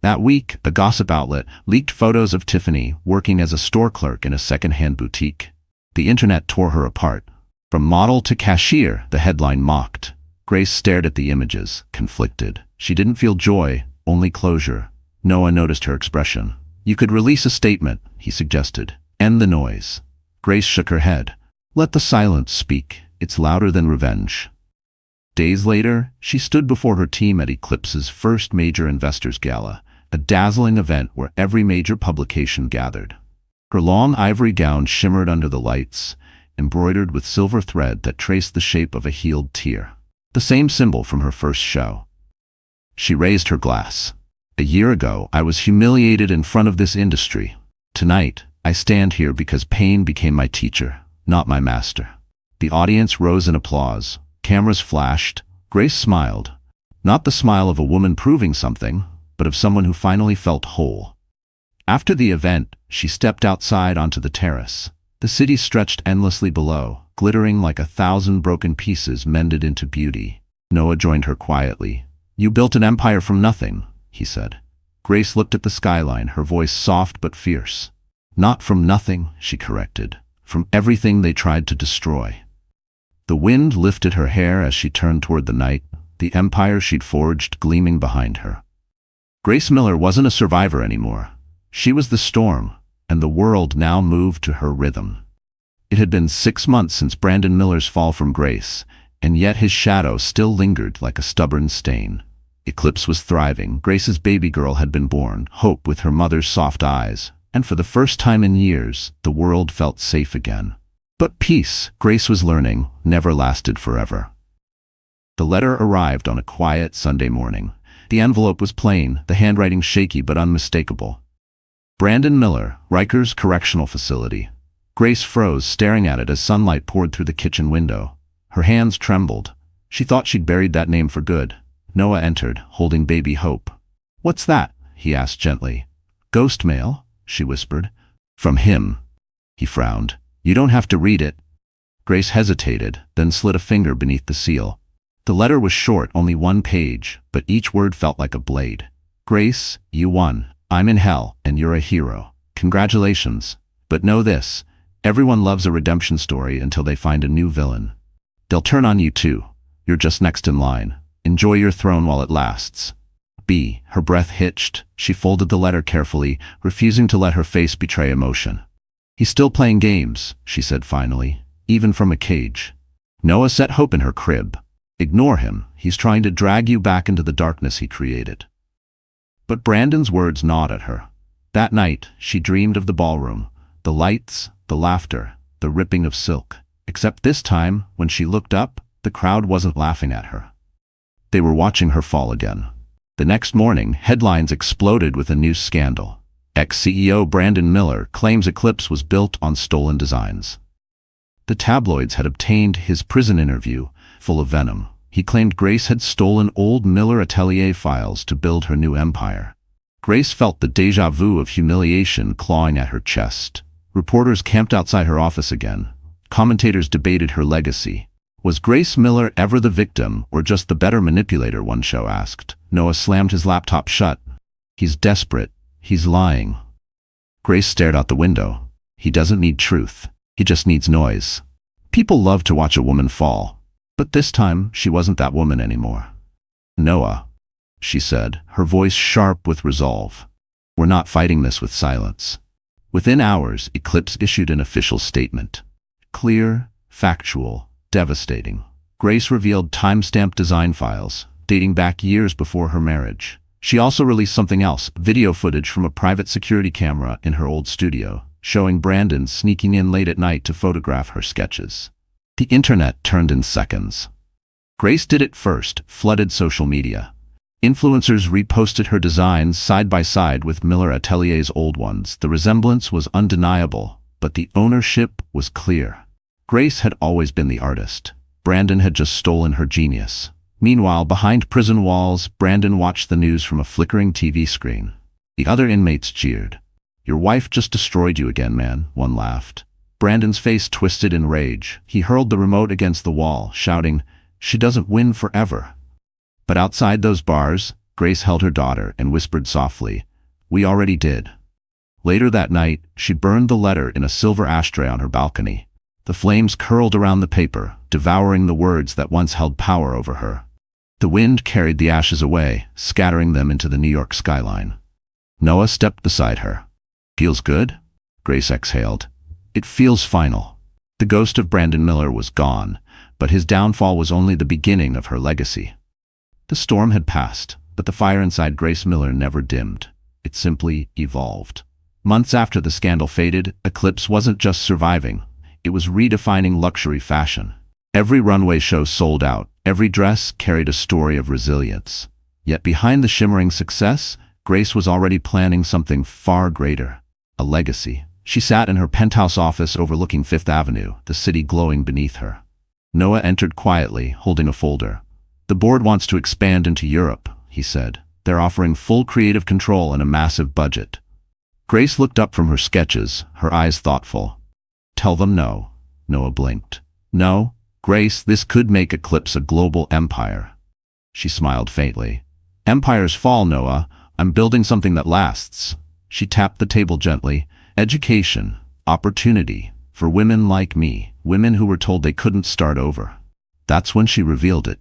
That week, a gossip outlet leaked photos of Tiffany working as a store clerk in a second-hand boutique. The internet tore her apart. From model to cashier, the headline mocked. Grace stared at the images, conflicted. She didn't feel joy, only closure. Noah noticed her expression. "You could release a statement," he suggested. "End the noise." Grace shook her head. "Let the silence speak. It's louder than revenge." Days later, she stood before her team at Eclipse's first major investors gala, a dazzling event where every major publication gathered. Her long ivory gown shimmered under the lights, embroidered with silver thread that traced the shape of a healed tear, the same symbol from her first show. She raised her glass. "A year ago, I was humiliated in front of this industry. Tonight, I stand here because pain became my teacher, not my master." The audience rose in applause. Cameras flashed. Grace smiled. Not the smile of a woman proving something, but of someone who finally felt whole. After the event, she stepped outside onto the terrace. The city stretched endlessly below, glittering like 1,000 broken pieces mended into beauty. Noah joined her quietly. "You built an empire from nothing," he said. Grace looked at the skyline, her voice soft but fierce. "Not from nothing," she corrected. "From everything they tried to destroy." The wind lifted her hair as she turned toward the night, the empire she'd forged gleaming behind her. Grace Miller wasn't a survivor anymore. She was the storm, and the world now moved to her rhythm. It had been 6 months since Brandon Miller's fall from grace, and yet his shadow still lingered like a stubborn stain. Eclipse was thriving. Grace's baby girl had been born, Hope with her mother's soft eyes, and for the first time in years, the world felt safe again. But peace, Grace was learning, never lasted forever. The letter arrived on a quiet Sunday morning. The envelope was plain, the handwriting shaky but unmistakable. Brandon Miller, Rikers Correctional Facility. Grace froze, staring at it as sunlight poured through the kitchen window. Her hands trembled. She thought she'd buried that name for good. Noah entered, holding baby Hope. "What's that?" he asked gently. "Ghost mail," she whispered. "From him." He frowned. "You don't have to read it." Grace hesitated, then slid a finger beneath the seal. The letter was short, only 1 page, but each word felt like a blade. "Grace, you won. I'm in hell, and you're a hero. Congratulations. But know this, everyone loves a redemption story until they find a new villain. They'll turn on you too. You're just next in line. Enjoy your throne while it lasts. B. Her breath hitched. She folded the letter carefully, refusing to let her face betray emotion. He's still playing games, she said finally, even from a cage. Noah set hope in her crib. Ignore him. He's trying to drag you back into the darkness he created. But Brandon's words gnawed at her. That night, she dreamed of the ballroom, the lights, the laughter, the ripping of silk. Except this time, when she looked up, the crowd wasn't laughing at her. They were watching her fall again. The next morning, headlines exploded with a new scandal. Ex-CEO Brandon Miller claims Eclipse was built on stolen designs. The tabloids had obtained his prison interview, full of venom. He claimed Grace had stolen old Miller atelier files to build her new empire. Grace felt the déjà vu of humiliation clawing at her chest. Reporters camped outside her office again. Commentators debated her legacy. Was Grace Miller ever the victim or just the better manipulator, one show asked. Noah slammed his laptop shut. He's desperate. He's lying. Grace stared out the window. He doesn't need truth. He just needs noise. People love to watch a woman fall. But this time, she wasn't that woman anymore. Noah, she said, her voice sharp with resolve. We're not fighting this with silence. Within hours, Eclipse issued an official statement. Clear, factual, devastating. Grace revealed time-stamped design files, dating back years before her marriage. She also released something else, video footage from a private security camera in her old studio, showing Brandon sneaking in late at night to photograph her sketches. The internet turned in seconds. Grace did it first, flooded social media. Influencers reposted her designs side by side with Miller Atelier's old ones. The resemblance was undeniable, but the ownership was clear. Grace had always been the artist. Brandon had just stolen her genius. Meanwhile, behind prison walls, Brandon watched the news from a flickering TV screen. The other inmates jeered. Your wife just destroyed you again, man, one laughed. Brandon's face twisted in rage. He hurled the remote against the wall, shouting, she doesn't win forever. But outside those bars, Grace held her daughter and whispered softly, we already did. Later that night, she burned the letter in a silver ashtray on her balcony. The flames curled around the paper, devouring the words that once held power over her. The wind carried the ashes away, scattering them into the New York skyline. Noah stepped beside her. Feels good? Grace exhaled. It feels final. The ghost of Brandon Miller was gone, but his downfall was only the beginning of her legacy. The storm had passed, but the fire inside Grace Miller never dimmed. It simply evolved. Months after the scandal faded, Eclipse wasn't just surviving. It was redefining luxury fashion. Every runway show sold out. Every dress carried a story of resilience. Yet behind the shimmering success, Grace was already planning something far greater. A legacy. She sat in her penthouse office overlooking Fifth Avenue, the city glowing beneath her. Noah entered quietly, holding a folder. The board wants to expand into Europe, he said. They're offering full creative control and a massive budget. Grace looked up from her sketches, her eyes thoughtful. Tell them no. Noah blinked. No, Grace, this could make Eclipse a global empire. She smiled faintly. Empires fall, Noah. I'm building something that lasts. She tapped the table gently. Education, opportunity, for women like me, women who were told they couldn't start over. That's when she revealed it.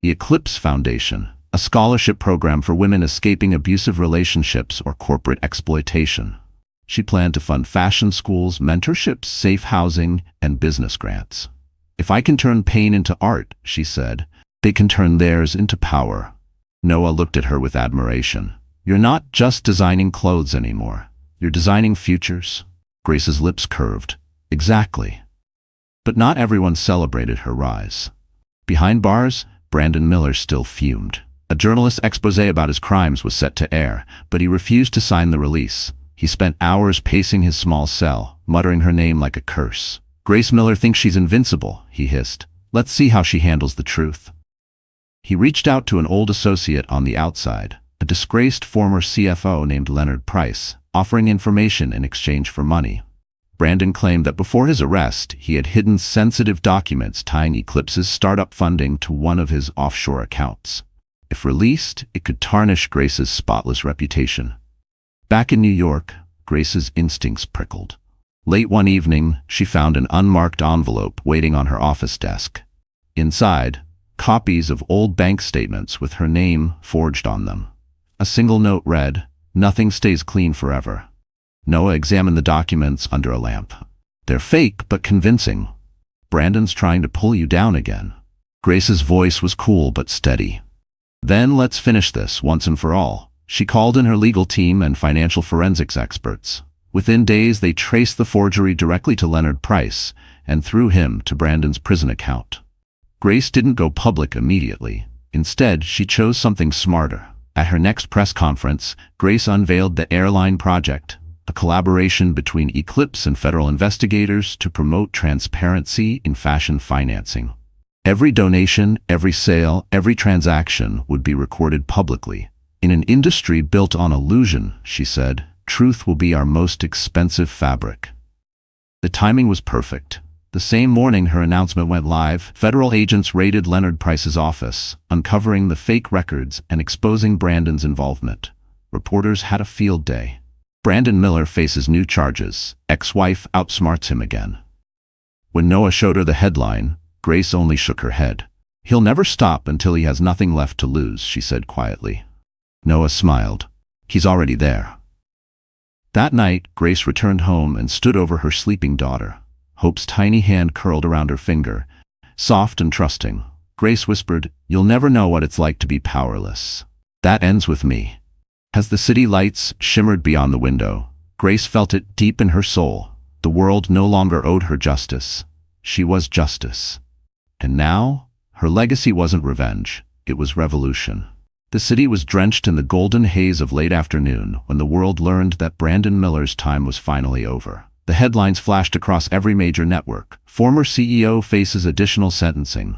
The Eclipse Foundation, a scholarship program for women escaping abusive relationships or corporate exploitation. She planned to fund fashion schools, mentorships, safe housing, and business grants. If I can turn pain into art, she said, they can turn theirs into power. Noah looked at her with admiration. You're not just designing clothes anymore. You're designing futures. Grace's lips curved. Exactly. But not everyone celebrated her rise. Behind bars, Brandon Miller still fumed. A journalist's expose about his crimes was set to air, but he refused to sign the release. He spent hours pacing his small cell, muttering her name like a curse. Grace Miller thinks she's invincible, he hissed. Let's see how she handles the truth. He reached out to an old associate on the outside, a disgraced former CFO named Leonard Price, offering information in exchange for money. Brandon claimed that before his arrest, he had hidden sensitive documents tying Eclipse's startup funding to one of his offshore accounts. If released, it could tarnish Grace's spotless reputation. Back in New York, Grace's instincts prickled. Late one evening, she found an unmarked envelope waiting on her office desk. Inside, copies of old bank statements with her name forged on them. A single note read, "Nothing stays clean forever." Noah examined the documents under a lamp. "They're fake, but convincing. Brandon's trying to pull you down again." Grace's voice was cool but steady. "Then let's finish this once and for all." She called in her legal team and financial forensics experts. Within days, they traced the forgery directly to Leonard Price and through him to Brandon's prison account. Grace didn't go public immediately. Instead, she chose something smarter. At her next press conference, Grace unveiled the Airline Project, a collaboration between Eclipse and federal investigators to promote transparency in fashion financing. Every donation, every sale, every transaction would be recorded publicly. "In an industry built on illusion," she said, "truth will be our most expensive fabric." The timing was perfect. The same morning her announcement went live, federal agents raided Leonard Price's office, uncovering the fake records and exposing Brandon's involvement. Reporters had a field day. Brandon Miller faces new charges. Ex-wife outsmarts him again. When Noah showed her the headline, Grace only shook her head. "He'll never stop until he has nothing left to lose," she said quietly. Noah smiled. "He's already there." That night, Grace returned home and stood over her sleeping daughter. Hope's tiny hand curled around her finger. Soft and trusting, Grace whispered, "You'll never know what it's like to be powerless. That ends with me." As the city lights shimmered beyond the window, Grace felt it deep in her soul. The world no longer owed her justice. She was justice. And now, her legacy wasn't revenge, it was revolution. The city was drenched in the golden haze of late afternoon when the world learned that Brandon Miller's time was finally over. The headlines flashed across every major network. Former CEO faces additional sentencing.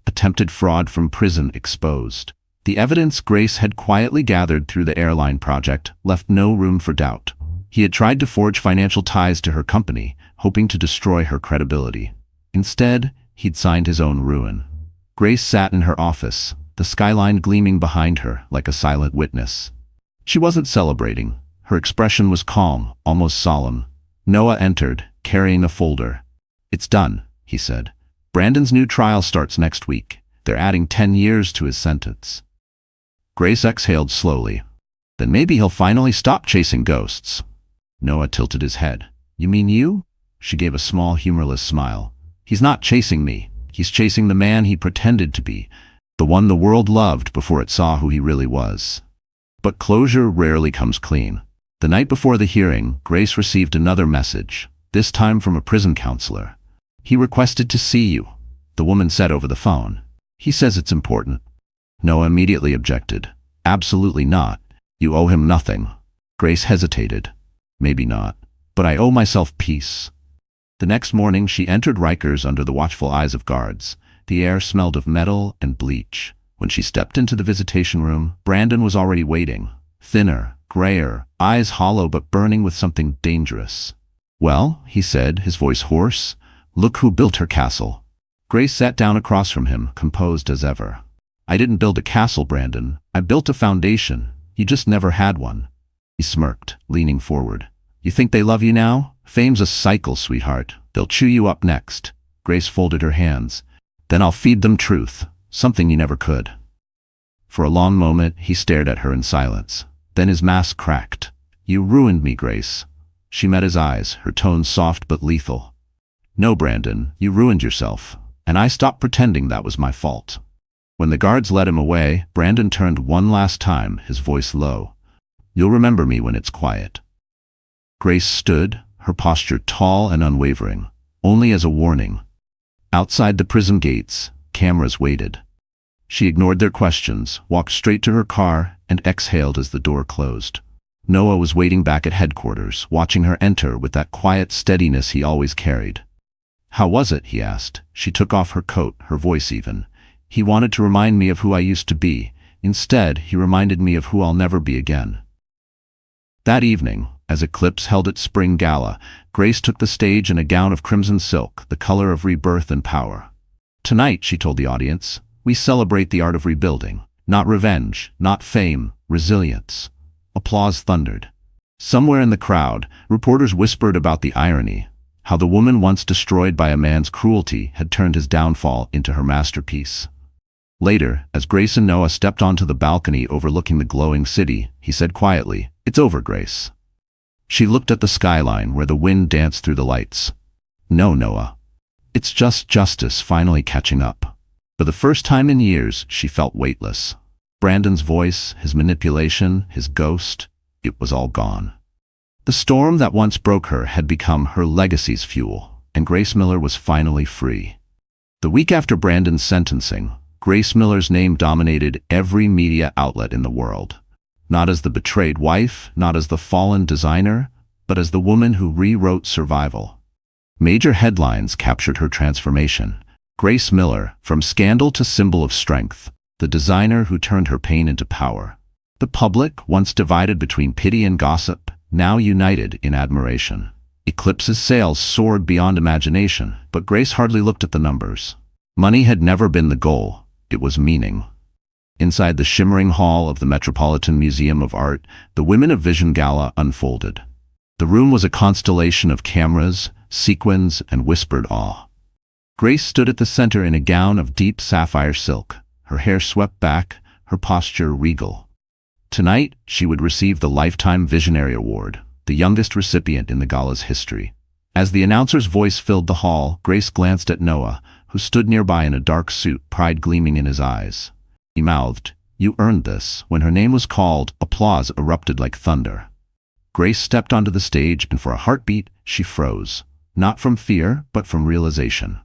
Attempted fraud from prison exposed. The evidence Grace had quietly gathered through the Airline Project left no room for doubt. He had tried to forge financial ties to her company, hoping to destroy her credibility. Instead, he'd signed his own ruin. Grace sat in her office, the skyline gleaming behind her like a silent witness. She wasn't celebrating. Her expression was calm, almost solemn. Noah entered, carrying a folder. "It's done," he said. "Brandon's new trial starts next week. They're adding 10 years to his sentence." Grace exhaled slowly. "Then maybe he'll finally stop chasing ghosts." Noah tilted his head. "You mean you?" She gave a small, humorless smile. "He's not chasing me. He's chasing the man he pretended to be, the one the world loved before it saw who he really was." But closure rarely comes clean. The night before the hearing, Grace received another message, this time from a prison counselor. "He requested to see you," the woman said over the phone. "He says it's important." Noah immediately objected. "Absolutely not. You owe him nothing." Grace hesitated. "Maybe not, but I owe myself peace." The next morning she entered Rikers under the watchful eyes of guards. The air smelled of metal and bleach. When she stepped into the visitation room, Brandon was already waiting. Thinner, grayer, eyes hollow but burning with something dangerous. "Well," he said, his voice hoarse, "look who built her castle." Grace sat down across from him, composed as ever. "I didn't build a castle, Brandon. I built a foundation. You just never had one." He smirked, leaning forward. "You think they love you now? Fame's a cycle, sweetheart. They'll chew you up next." Grace folded her hands. "Then I'll feed them truth, something you never could." For a long moment, he stared at her in silence. Then his mask cracked. "You ruined me, Grace." She met his eyes, her tone soft but lethal. "No, Brandon, you ruined yourself, and I stopped pretending that was my fault." When the guards led him away, Brandon turned one last time, his voice low. "You'll remember me when it's quiet." Grace stood, her posture tall and unwavering, only as a warning. Outside the prison gates, cameras waited. She ignored their questions, walked straight to her car, and exhaled as the door closed. Noah was waiting back at headquarters, watching her enter with that quiet steadiness he always carried. "How was it?" he asked. She took off her coat, her voice even. "He wanted to remind me of who I used to be. Instead, he reminded me of who I'll never be again." That evening, as Eclipse held its spring gala, Grace took the stage in a gown of crimson silk, the color of rebirth and power. "Tonight," she told the audience, "we celebrate the art of rebuilding. Not revenge, not fame, resilience." Applause thundered. Somewhere in the crowd, reporters whispered about the irony, how the woman once destroyed by a man's cruelty had turned his downfall into her masterpiece. Later, as Grace and Noah stepped onto the balcony overlooking the glowing city, he said quietly, "It's over, Grace." She looked at the skyline where the wind danced through the lights. "No, Noah. It's just justice finally catching up." For the first time in years, she felt weightless. Brandon's voice, his manipulation, his ghost, it was all gone. The storm that once broke her had become her legacy's fuel, and Grace Miller was finally free. The week after Brandon's sentencing, Grace Miller's name dominated every media outlet in the world. Not as the betrayed wife, not as the fallen designer, but as the woman who rewrote survival. Major headlines captured her transformation. Grace Miller, from scandal to symbol of strength, the designer who turned her pain into power. The public, once divided between pity and gossip, now united in admiration. Eclipse's sales soared beyond imagination, but Grace hardly looked at the numbers. Money had never been the goal, it was meaning. Inside the shimmering hall of the Metropolitan Museum of Art, the Women of Vision Gala unfolded. The room was a constellation of cameras, sequins, and whispered awe. Grace stood at the center in a gown of deep sapphire silk, her hair swept back, her posture regal. Tonight, she would receive the Lifetime Visionary Award, the youngest recipient in the gala's history. As the announcer's voice filled the hall, Grace glanced at Noah, who stood nearby in a dark suit, pride gleaming in his eyes. He mouthed, "You earned this." When her name was called, applause erupted like thunder. Grace stepped onto the stage, and for a heartbeat, she froze. Not from fear, but from realization.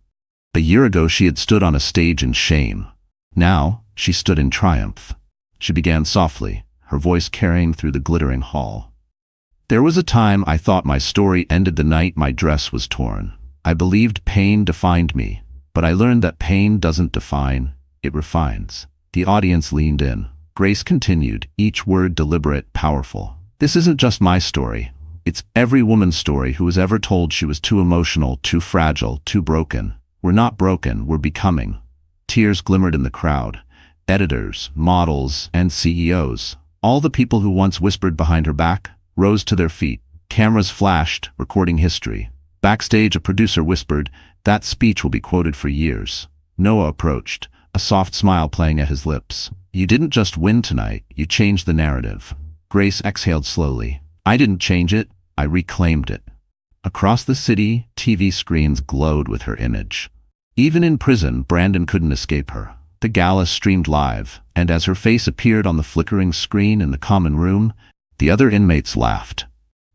A year ago, she had stood on a stage in shame. Now, she stood in triumph. She began softly, her voice carrying through the glittering hall. "There was a time I thought my story ended the night my dress was torn. I believed pain defined me, but I learned that pain doesn't define, it refines." The audience leaned in. Grace continued, each word deliberate, powerful. "This isn't just my story. It's every woman's story who was ever told she was too emotional, too fragile, too broken. We're not broken, we're becoming." Tears glimmered in the crowd. Editors, models, and CEOs, all the people who once whispered behind her back, rose to their feet. Cameras flashed, recording history. Backstage, a producer whispered, "That speech will be quoted for years." Noah approached, a soft smile playing at his lips. "You didn't just win tonight, you changed the narrative." Grace exhaled slowly. "I didn't change it, I reclaimed it." Across the city, TV screens glowed with her image. Even in prison, Brandon couldn't escape her. The gala streamed live, and as her face appeared on the flickering screen in the common room, the other inmates laughed.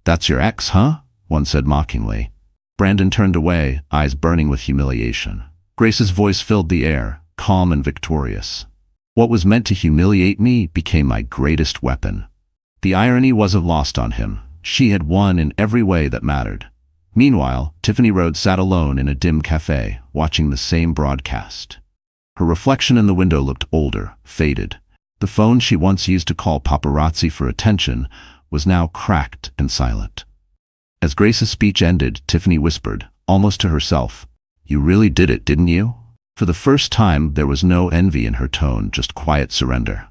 "That's your ex, huh?" one said mockingly. Brandon turned away, eyes burning with humiliation. Grace's voice filled the air, calm and victorious. "What was meant to humiliate me became my greatest weapon." The irony wasn't lost on him. She had won in every way that mattered. Meanwhile, Tiffany Rhodes sat alone in a dim cafe, watching the same broadcast. Her reflection in the window looked older, faded. The phone she once used to call paparazzi for attention was now cracked and silent. As Grace's speech ended, Tiffany whispered, almost to herself, "You really did it, didn't you?" For the first time, there was no envy in her tone, just quiet surrender.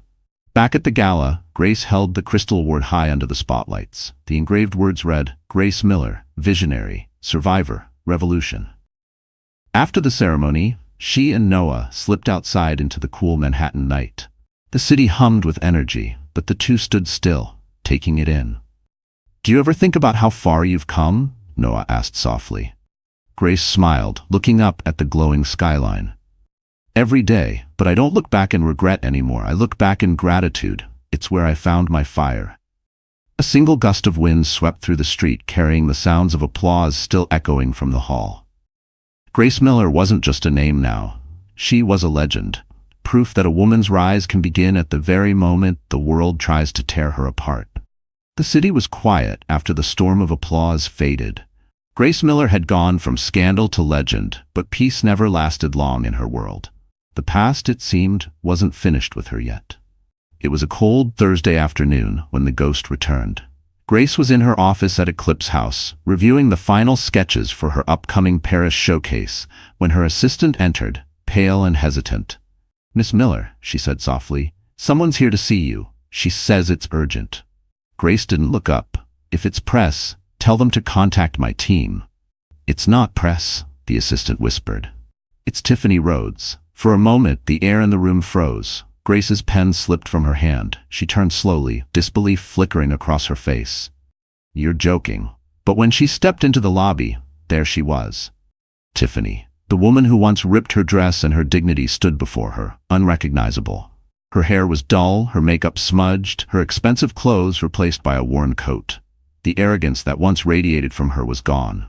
Back at the gala, Grace held the crystal award high under the spotlights. The engraved words read, "Grace Miller, Visionary, Survivor, Revolution." After the ceremony, she and Noah slipped outside into the cool Manhattan night. The city hummed with energy, but the two stood still, taking it in. "Do you ever think about how far you've come?" Noah asked softly. Grace smiled, looking up at the glowing skyline. "Every day, but I don't look back in regret anymore. I look back in gratitude. It's where I found my fire." A single gust of wind swept through the street, carrying the sounds of applause still echoing from the hall. Grace Miller wasn't just a name now. She was a legend, proof that a woman's rise can begin at the very moment the world tries to tear her apart. The city was quiet after the storm of applause faded. Grace Miller had gone from scandal to legend, but peace never lasted long in her world. The past, it seemed, wasn't finished with her yet. It was a cold Thursday afternoon when the ghost returned. Grace was in her office at Eclipse House, reviewing the final sketches for her upcoming Paris showcase, when her assistant entered, pale and hesitant. "Miss Miller," she said softly, "someone's here to see you. She says it's urgent." Grace didn't look up. "If it's press, tell them to contact my team." "It's not press," the assistant whispered. "It's Tiffany Rhodes, For a moment, the air in the room froze. Grace's pen slipped from her hand. She turned slowly, disbelief flickering across her face. "You're joking." But when she stepped into the lobby, there she was. Tiffany. The woman who once ripped her dress and her dignity stood before her, unrecognizable. Her hair was dull, her makeup smudged, her expensive clothes replaced by a worn coat. The arrogance that once radiated from her was gone.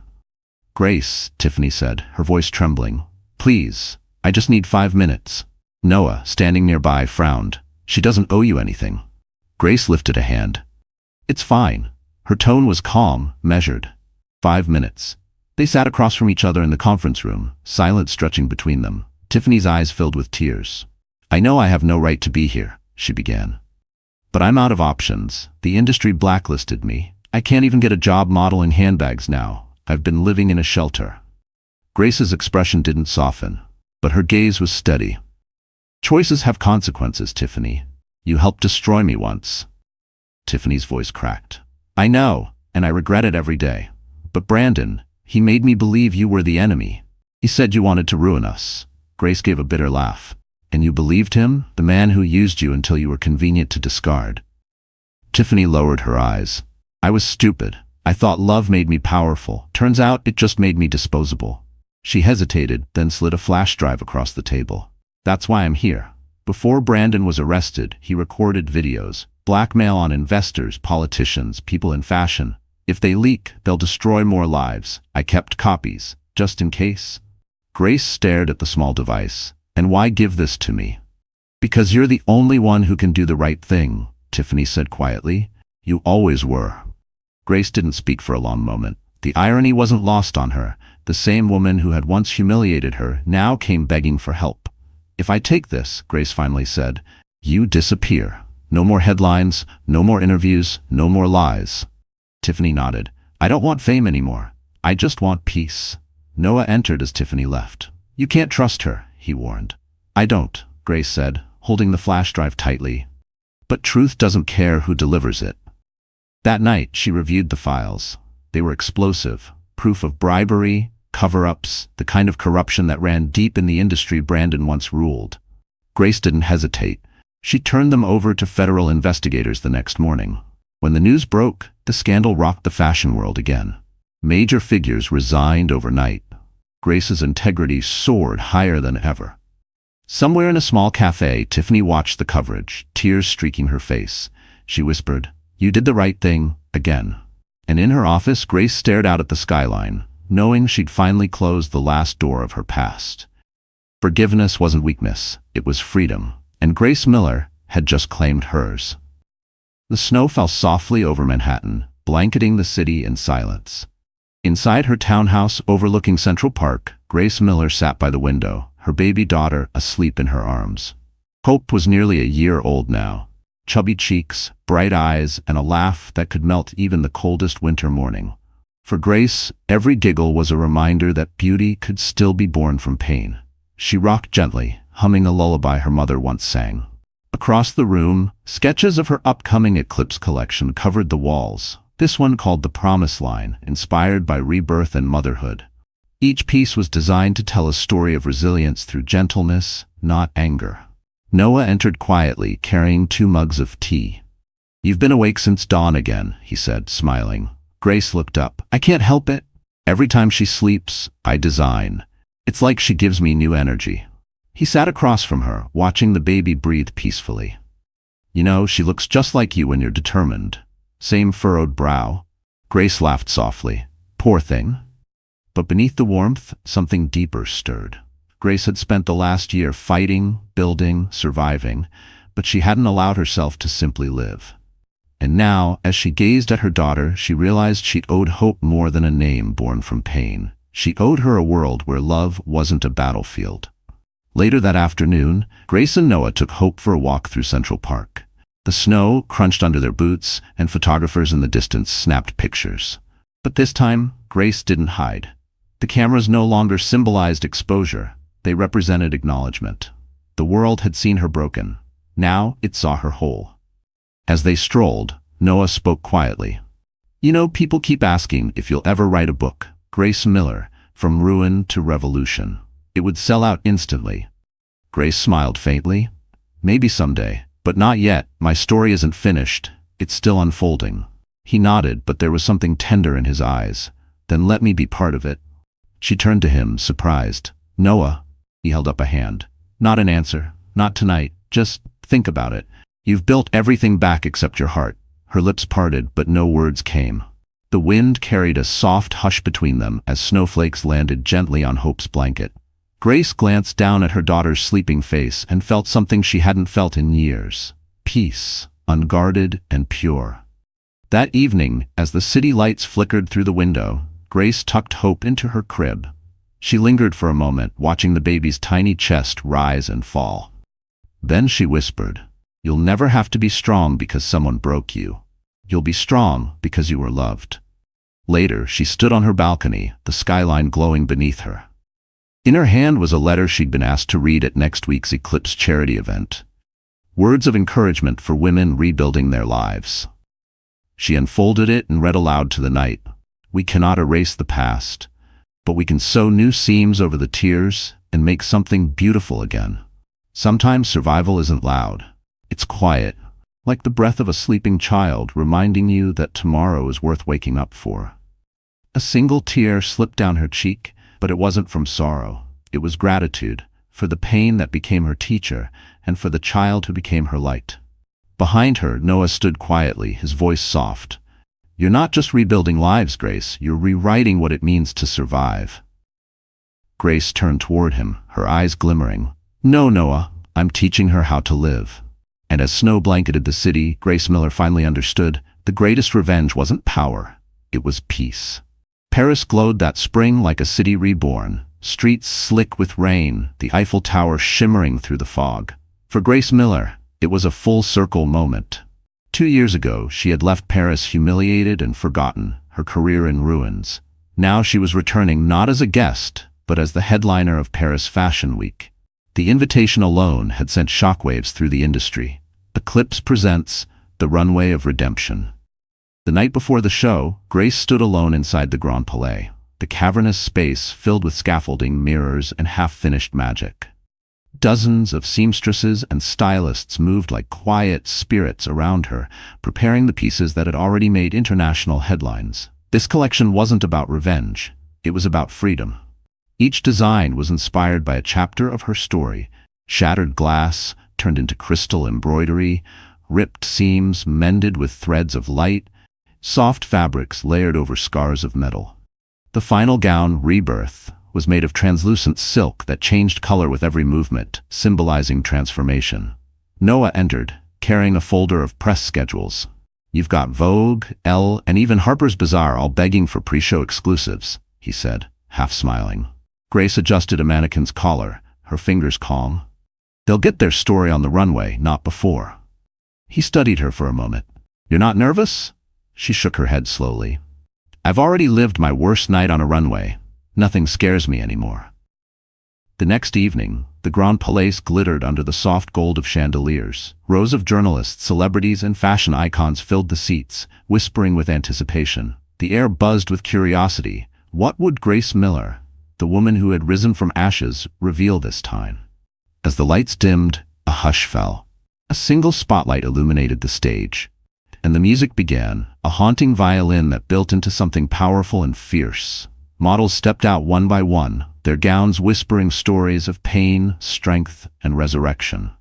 "Grace," Tiffany said, her voice trembling. "Please, I just need 5 minutes." Noah, standing nearby, frowned. "She doesn't owe you anything." Grace lifted a hand. "It's fine." Her tone was calm, measured. 5 minutes. They sat across from each other in the conference room, silence stretching between them. Tiffany's eyes filled with tears. "I know I have no right to be here," she began. "But I'm out of options. The industry blacklisted me. I can't even get a job modeling handbags now. I've been living in a shelter." Grace's expression didn't soften, but her gaze was steady. "Choices have consequences, Tiffany. You helped destroy me once." Tiffany's voice cracked. "I know, and I regret it every day. But Brandon, he made me believe you were the enemy. He said you wanted to ruin us." Grace gave a bitter laugh. "And you believed him? The man who used you until you were convenient to discard." Tiffany lowered her eyes. "I was stupid. I thought love made me powerful. Turns out it just made me disposable." She hesitated, then slid a flash drive across the table. "That's why I'm here. Before Brandon was arrested, he recorded videos. Blackmail on investors, politicians, people in fashion. If they leak, they'll destroy more lives. I kept copies, just in case." Grace stared at the small device. "And why give this to me?" "Because you're the only one who can do the right thing," Tiffany said quietly. "You always were." Grace didn't speak for a long moment. The irony wasn't lost on her. The same woman who had once humiliated her now came begging for help. "If I take this," Grace finally said, "you disappear. No more headlines, no more interviews, no more lies." Tiffany nodded. "I don't want fame anymore. I just want peace." Noah entered as Tiffany left. "You can't trust her," he warned. "I don't," Grace said, holding the flash drive tightly. "But truth doesn't care who delivers it." That night, she reviewed the files. They were explosive, proof of bribery, cover-ups, the kind of corruption that ran deep in the industry Brandon once ruled. Grace didn't hesitate. She turned them over to federal investigators the next morning. When the news broke, the scandal rocked the fashion world again. Major figures resigned overnight. Grace's integrity soared higher than ever. Somewhere in a small cafe, Tiffany watched the coverage, tears streaking her face. She whispered, "You did the right thing, again." And in her office, Grace stared out at the skyline, knowing she'd finally closed the last door of her past. Forgiveness wasn't weakness, it was freedom, and Grace Miller had just claimed hers. The snow fell softly over Manhattan, blanketing the city in silence. Inside her townhouse overlooking Central Park, Grace Miller sat by the window, her baby daughter asleep in her arms. Hope was nearly a year old now. Chubby cheeks, bright eyes, and a laugh that could melt even the coldest winter morning. For Grace, every giggle was a reminder that beauty could still be born from pain. She rocked gently, humming a lullaby her mother once sang. Across the room, sketches of her upcoming Eclipse collection covered the walls. This one called The Promise Line, inspired by rebirth and motherhood. Each piece was designed to tell a story of resilience through gentleness, not anger. Noah entered quietly, carrying 2 mugs of tea. "You've been awake since dawn again," he said, smiling. Grace looked up. "I can't help it. Every time she sleeps, I design. It's like she gives me new energy." He sat across from her, watching the baby breathe peacefully. "You know, she looks just like you when you're determined. Same furrowed brow." Grace laughed softly. "Poor thing." But beneath the warmth, something deeper stirred. Grace had spent the last year fighting, building, surviving, but she hadn't allowed herself to simply live. And now, as she gazed at her daughter, she realized she owed Hope more than a name born from pain. She owed her a world where love wasn't a battlefield. Later that afternoon, Grace and Noah took Hope for a walk through Central Park. The snow crunched under their boots, and photographers in the distance snapped pictures. But this time, Grace didn't hide. The cameras no longer symbolized exposure. They represented acknowledgement. The world had seen her broken. Now it saw her whole. As they strolled, Noah spoke quietly. "You know, people keep asking if you'll ever write a book. Grace Miller, From Ruin to Revolution. It would sell out instantly." Grace smiled faintly. Maybe someday, but not yet. My story isn't finished. It's still unfolding. He nodded, but there was something tender in his eyes. Then let me be part of it. She turned to him, surprised. Noah. He held up a hand. Not an answer. Not tonight. Just think about it. You've built everything back except your heart. Her lips parted, but no words came. The wind carried a soft hush between them as snowflakes landed gently on Hope's blanket. Grace glanced down at her daughter's sleeping face and felt something she hadn't felt in years. Peace, unguarded and pure. That evening, as the city lights flickered through the window, Grace tucked Hope into her crib. She lingered for a moment, watching the baby's tiny chest rise and fall. Then she whispered, "You'll never have to be strong because someone broke you. You'll be strong because you were loved." Later, she stood on her balcony, the skyline glowing beneath her. In her hand was a letter she'd been asked to read at next week's Eclipse charity event. Words of encouragement for women rebuilding their lives. She unfolded it and read aloud to the night. "We cannot erase the past, but we can sew new seams over the tears and make something beautiful again. Sometimes survival isn't loud. It's quiet, like the breath of a sleeping child reminding you that tomorrow is worth waking up for." A single tear slipped down her cheek, but it wasn't from sorrow. It was gratitude, for the pain that became her teacher, and for the child who became her light. Behind her, Noah stood quietly, his voice soft. "You're not just rebuilding lives, Grace. You're rewriting what it means to survive." Grace turned toward him, her eyes glimmering. "No, Noah, I'm teaching her how to live." And as snow blanketed the city, Grace Miller finally understood the greatest revenge wasn't power, it was peace. Paris glowed that spring like a city reborn, streets slick with rain, the Eiffel Tower shimmering through the fog. For Grace Miller, it was a full-circle moment. 2 years ago, she had left Paris humiliated and forgotten, her career in ruins. Now she was returning not as a guest, but as the headliner of Paris Fashion Week. The invitation alone had sent shockwaves through the industry. Eclipse presents the Runway of Redemption. The night before the show, Grace stood alone inside the Grand Palais, the cavernous space filled with scaffolding, mirrors, and half-finished magic. Dozens of seamstresses and stylists moved like quiet spirits around her, preparing the pieces that had already made international headlines. This collection wasn't about revenge, it was about freedom. Each design was inspired by a chapter of her story: shattered glass turned into crystal embroidery, ripped seams mended with threads of light, soft fabrics layered over scars of metal. The final gown, Rebirth, was made of translucent silk that changed color with every movement, symbolizing transformation. Noah entered, carrying a folder of press schedules. "You've got Vogue, Elle, and even Harper's Bazaar all begging for pre-show exclusives," he said, half smiling. Grace adjusted a mannequin's collar, her fingers calm. "They'll get their story on the runway, not before." He studied her for a moment. "You're not nervous?" She shook her head slowly. "I've already lived my worst night on a runway. Nothing scares me anymore." The next evening, the Grand Palais glittered under the soft gold of chandeliers. Rows of journalists, celebrities, and fashion icons filled the seats, whispering with anticipation. The air buzzed with curiosity. What would Grace Miller, the woman who had risen from ashes, reveal this time? As the lights dimmed, a hush fell. A single spotlight illuminated the stage, and the music began, a haunting violin that built into something powerful and fierce. Models stepped out one by one, their gowns whispering stories of pain, strength, and resurrection.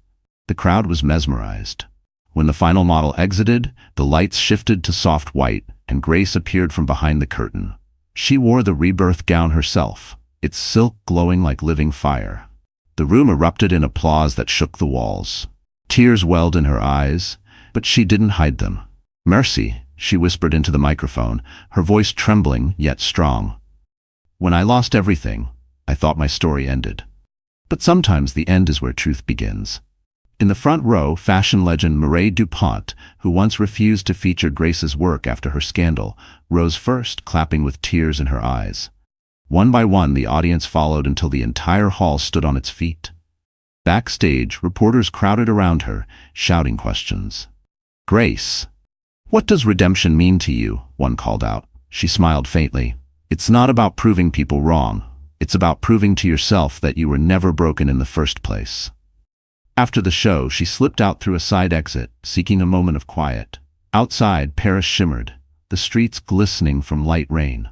The crowd was mesmerized. When the final model exited, the lights shifted to soft white, and Grace appeared from behind the curtain. She wore the Rebirth gown herself, its silk glowing like living fire. The room erupted in applause that shook the walls. Tears welled in her eyes, but she didn't hide them. "Mercy," she whispered into the microphone, her voice trembling yet strong. "When I lost everything, I thought my story ended. But sometimes the end is where truth begins." In the front row, fashion legend Mireille Dupont, who once refused to feature Grace's work after her scandal, rose first, clapping with tears in her eyes. One by one, the audience followed until the entire hall stood on its feet. Backstage, reporters crowded around her, shouting questions. "Grace, what does redemption mean to you?" one called out. She smiled faintly. "It's not about proving people wrong. It's about proving to yourself that you were never broken in the first place." After the show, she slipped out through a side exit, seeking a moment of quiet. Outside, Paris shimmered, the streets glistening from light rain.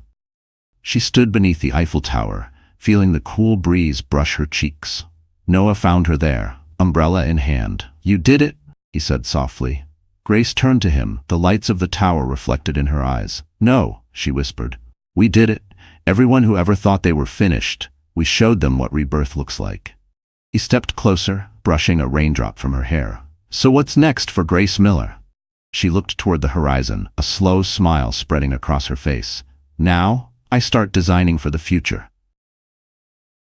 She stood beneath the Eiffel Tower, feeling the cool breeze brush her cheeks. Noah found her there, umbrella in hand. "You did it," he said softly. Grace turned to him, the lights of the tower reflected in her eyes. "No," she whispered. "We did it. Everyone who ever thought they were finished, we showed them what rebirth looks like." He stepped closer, brushing a raindrop from her hair. "So what's next for Grace Miller?" She looked toward the horizon, a slow smile spreading across her face. "Now, I start designing for the future."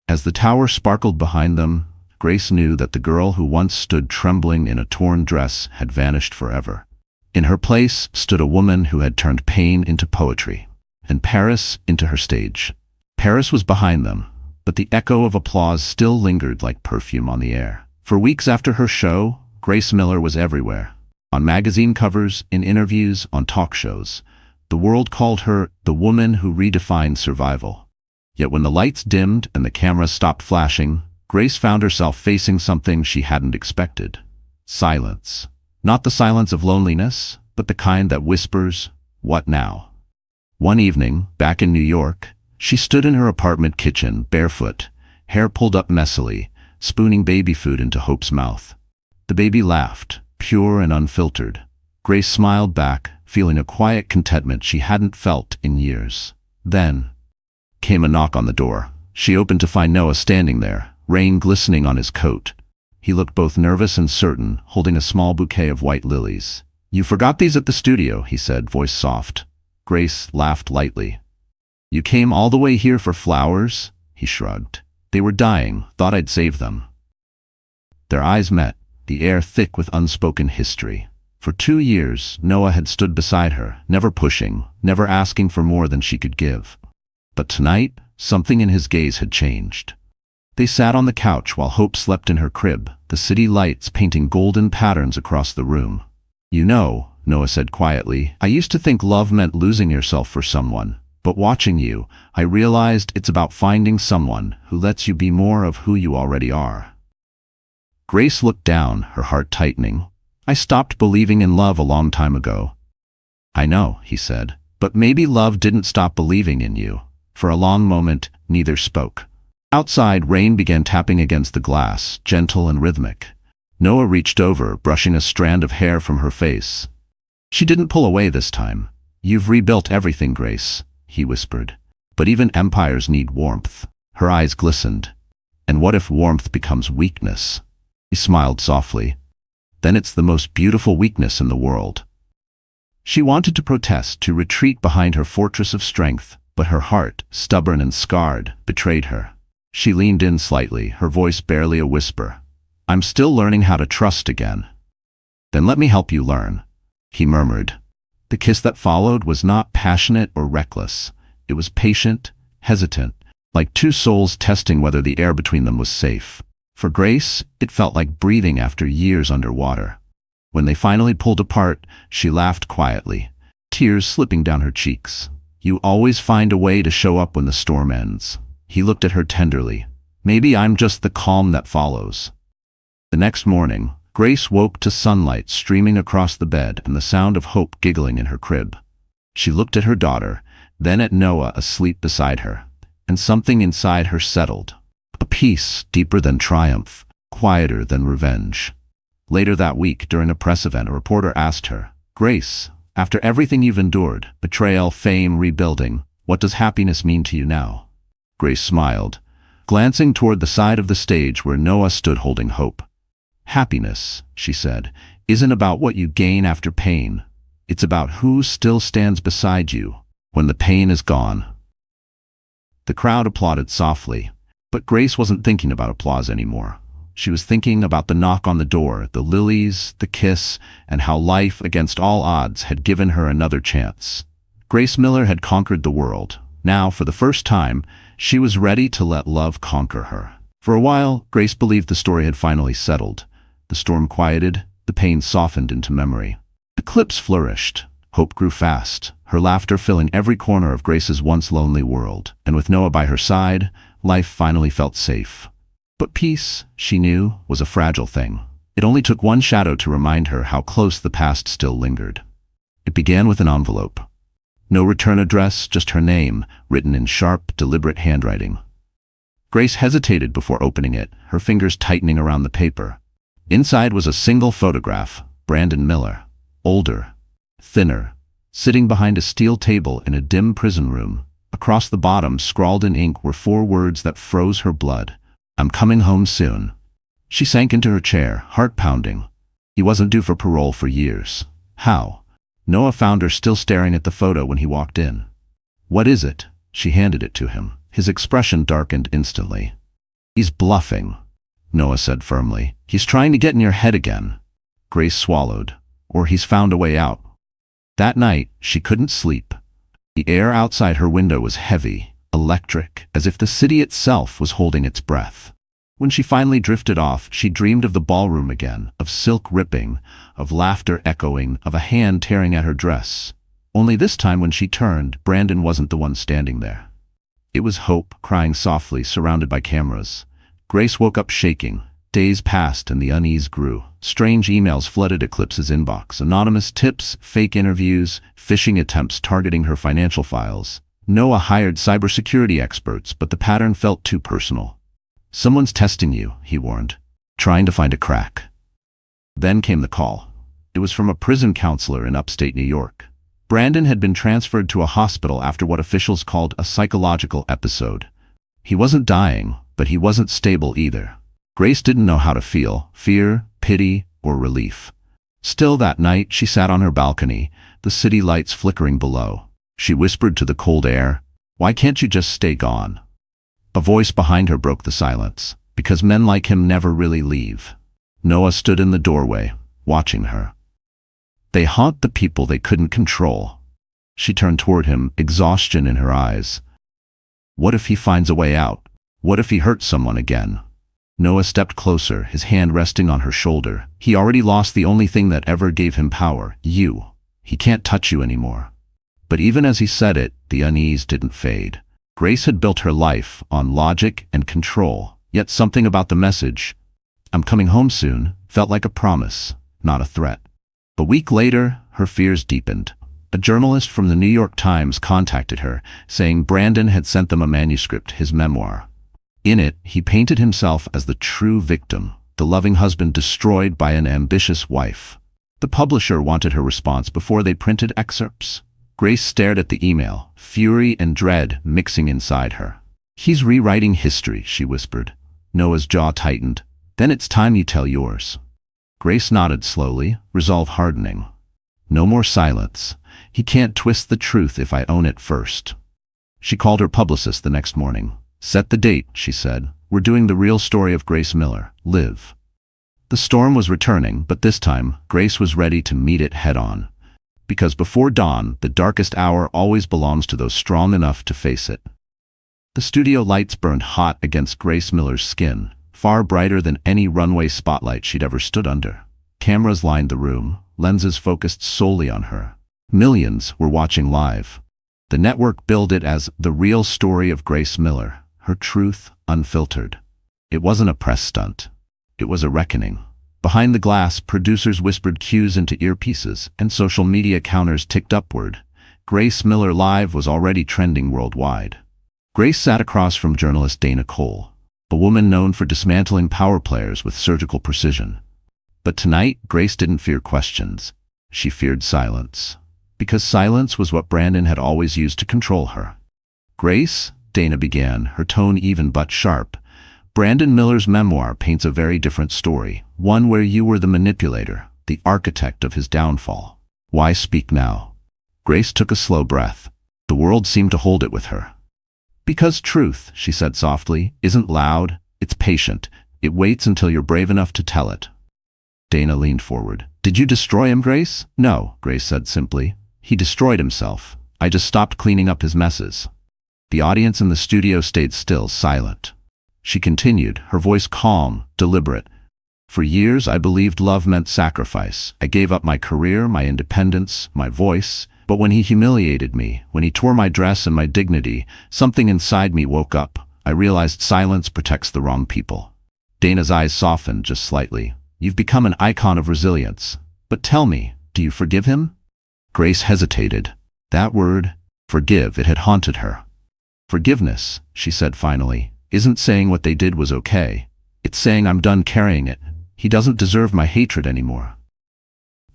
As the tower sparkled behind them, Grace knew that the girl who once stood trembling in a torn dress had vanished forever. In her place stood a woman who had turned pain into poetry, and Paris into her stage. Paris was behind them, but the echo of applause still lingered like perfume on the air. For weeks after her show, Grace Miller was everywhere. On magazine covers, in interviews, on talk shows. The world called her the woman who redefined survival. Yet when the lights dimmed and the cameras stopped flashing, Grace found herself facing something she hadn't expected. Silence. Not the silence of loneliness, but the kind that whispers, "What now?" One evening, back in New York, she stood in her apartment kitchen, barefoot, hair pulled up messily, spooning baby food into Hope's mouth. The baby laughed, pure and unfiltered. Grace smiled back, feeling a quiet contentment she hadn't felt in years. Then came a knock on the door. She opened to find Noah standing there, rain glistening on his coat. He looked both nervous and certain, holding a small bouquet of white lilies. "You forgot these at the studio," he said, voice soft. Grace laughed lightly. "You came all the way here for flowers?" He shrugged. "They were dying, thought I'd save them." Their eyes met, the air thick with unspoken history. For 2 years, Noah had stood beside her, never pushing, never asking for more than she could give. But tonight, something in his gaze had changed. They sat on the couch while Hope slept in her crib, the city lights painting golden patterns across the room. "You know," Noah said quietly, "I used to think love meant losing yourself for someone. But watching you, I realized it's about finding someone who lets you be more of who you already are." Grace looked down, her heart tightening. "I stopped believing in love a long time ago." "I know," he said, "but maybe love didn't stop believing in you." For a long moment, neither spoke. Outside, rain began tapping against the glass, gentle and rhythmic. Noah reached over, brushing a strand of hair from her face. She didn't pull away this time. "You've rebuilt everything, Grace," he whispered. "But even empires need warmth." Her eyes glistened. "And what if warmth becomes weakness?" He smiled softly. "Then it's the most beautiful weakness in the world." She wanted to protest, to retreat behind her fortress of strength, but her heart, stubborn and scarred, betrayed her. She leaned in slightly, her voice barely a whisper. "I'm still learning how to trust again." "Then let me help you learn," he murmured. The kiss that followed was not passionate or reckless. It was patient, hesitant, like two souls testing whether the air between them was safe. For Grace, it felt like breathing after years underwater. When they finally pulled apart, she laughed quietly, tears slipping down her cheeks. "You always find a way to show up when the storm ends." He looked at her tenderly. "Maybe I'm just the calm that follows." The next morning, Grace woke to sunlight streaming across the bed and the sound of Hope giggling in her crib. She looked at her daughter, then at Noah asleep beside her, and something inside her settled. A peace deeper than triumph, quieter than revenge. Later that week, during a press event, a reporter asked her, "Grace, after everything you've endured, betrayal, fame, rebuilding, what does happiness mean to you now?" Grace smiled, glancing toward the side of the stage where Noah stood holding Hope. "Happiness," she said, "isn't about what you gain after pain. It's about who still stands beside you when the pain is gone." The crowd applauded softly, but Grace wasn't thinking about applause anymore. She was thinking about the knock on the door, the lilies, the kiss, and how life, against all odds, had given her another chance. Grace Miller had conquered the world. Now, for the first time, she was ready to let love conquer her. For a while, Grace believed the story had finally settled. The storm quieted, the pain softened into memory. Eclipse flourished. Hope grew fast, her laughter filling every corner of Grace's once lonely world. And with Noah by her side, life finally felt safe. But peace, she knew, was a fragile thing. It only took one shadow to remind her how close the past still lingered. It began with an envelope. No return address, just her name, written in sharp, deliberate handwriting. Grace hesitated before opening it, her fingers tightening around the paper. Inside was a single photograph, Brandon Miller, older, thinner, sitting behind a steel table in a dim prison room. Across the bottom, scrawled in ink, were 4 words that froze her blood. "I'm coming home soon." She sank into her chair, heart pounding. He wasn't due for parole for years. How? Noah found her still staring at the photo when he walked in. "What is it?" She handed it to him. His expression darkened instantly. "He's bluffing," Noah said firmly. "He's trying to get in your head again." Grace swallowed. "Or he's found a way out." That night, she couldn't sleep. The air outside her window was heavy, electric, as if the city itself was holding its breath. When she finally drifted off, she dreamed of the ballroom again, of silk ripping, of laughter echoing, of a hand tearing at her dress. Only this time when she turned, Brandon wasn't the one standing there. It was Hope, crying softly, surrounded by cameras. Grace woke up shaking. Days passed and the unease grew. Strange emails flooded Eclipse's inbox, anonymous tips, fake interviews, phishing attempts targeting her financial files. Noah hired cybersecurity experts, but the pattern felt too personal. "Someone's testing you," he warned, "trying to find a crack." Then came the call. It was from a prison counselor in upstate New York. Brandon had been transferred to a hospital after what officials called a psychological episode. He wasn't dying, but he wasn't stable either. Grace didn't know how to feel, fear, pity, or relief. Still that night, she sat on her balcony, the city lights flickering below. She whispered to the cold air, "Why can't you just stay gone?" A voice behind her broke the silence. "Because men like him never really leave." Noah stood in the doorway, watching her. "They haunt the people they couldn't control." She turned toward him, exhaustion in her eyes. "What if he finds a way out? What if he hurts someone again?" Noah stepped closer, his hand resting on her shoulder. "He already lost the only thing that ever gave him power, you. He can't touch you anymore." But even as he said it, the unease didn't fade. Grace had built her life on logic and control, yet something about the message, "I'm coming home soon," felt like a promise, not a threat. A week later, her fears deepened. A journalist from the New York Times contacted her, saying Brandon had sent them a manuscript, his memoir. In it, he painted himself as the true victim, the loving husband destroyed by an ambitious wife. The publisher wanted her response before they printed excerpts. Grace stared at the email, fury and dread mixing inside her. "He's rewriting history," she whispered. Noah's jaw tightened. "Then it's time you tell yours." Grace nodded slowly, resolve hardening. "No more silence. He can't twist the truth if I own it first." She called her publicist the next morning. "Set the date," she said. "We're doing the real story of Grace Miller, live." The storm was returning, but this time, Grace was ready to meet it head-on. Because before dawn, the darkest hour always belongs to those strong enough to face it. The studio lights burned hot against Grace Miller's skin, far brighter than any runway spotlight she'd ever stood under. Cameras lined the room, lenses focused solely on her. Millions were watching live. The network billed it as the real story of Grace Miller, her truth unfiltered. It wasn't a press stunt. It was a reckoning. Behind the glass, producers whispered cues into earpieces, and social media counters ticked upward. Grace Miller Live was already trending worldwide. Grace sat across from journalist Dana Cole, a woman known for dismantling power players with surgical precision. But tonight, Grace didn't fear questions. She feared silence. Because silence was what Brandon had always used to control her. "Grace," Dana began, her tone even but sharp, "Brandon Miller's memoir paints a very different story, one where you were the manipulator, the architect of his downfall. Why speak now?" Grace took a slow breath. The world seemed to hold it with her. "Because truth," she said softly, "isn't loud, it's patient. It waits until you're brave enough to tell it." Dana leaned forward. "Did you destroy him, Grace?" "No," Grace said simply. "He destroyed himself. I just stopped cleaning up his messes." The audience in the studio stayed still, silent. She continued, her voice calm, deliberate. "For years I believed love meant sacrifice. I gave up my career, my independence, my voice. But when he humiliated me, when he tore my dress and my dignity, something inside me woke up. I realized silence protects the wrong people." Dana's eyes softened just slightly. You've become an icon of resilience. But tell me, do you forgive him? Grace hesitated. That word, forgive, it had haunted her. Forgiveness, she said finally, isn't saying what they did was okay. It's saying I'm done carrying it. He doesn't deserve my hatred anymore.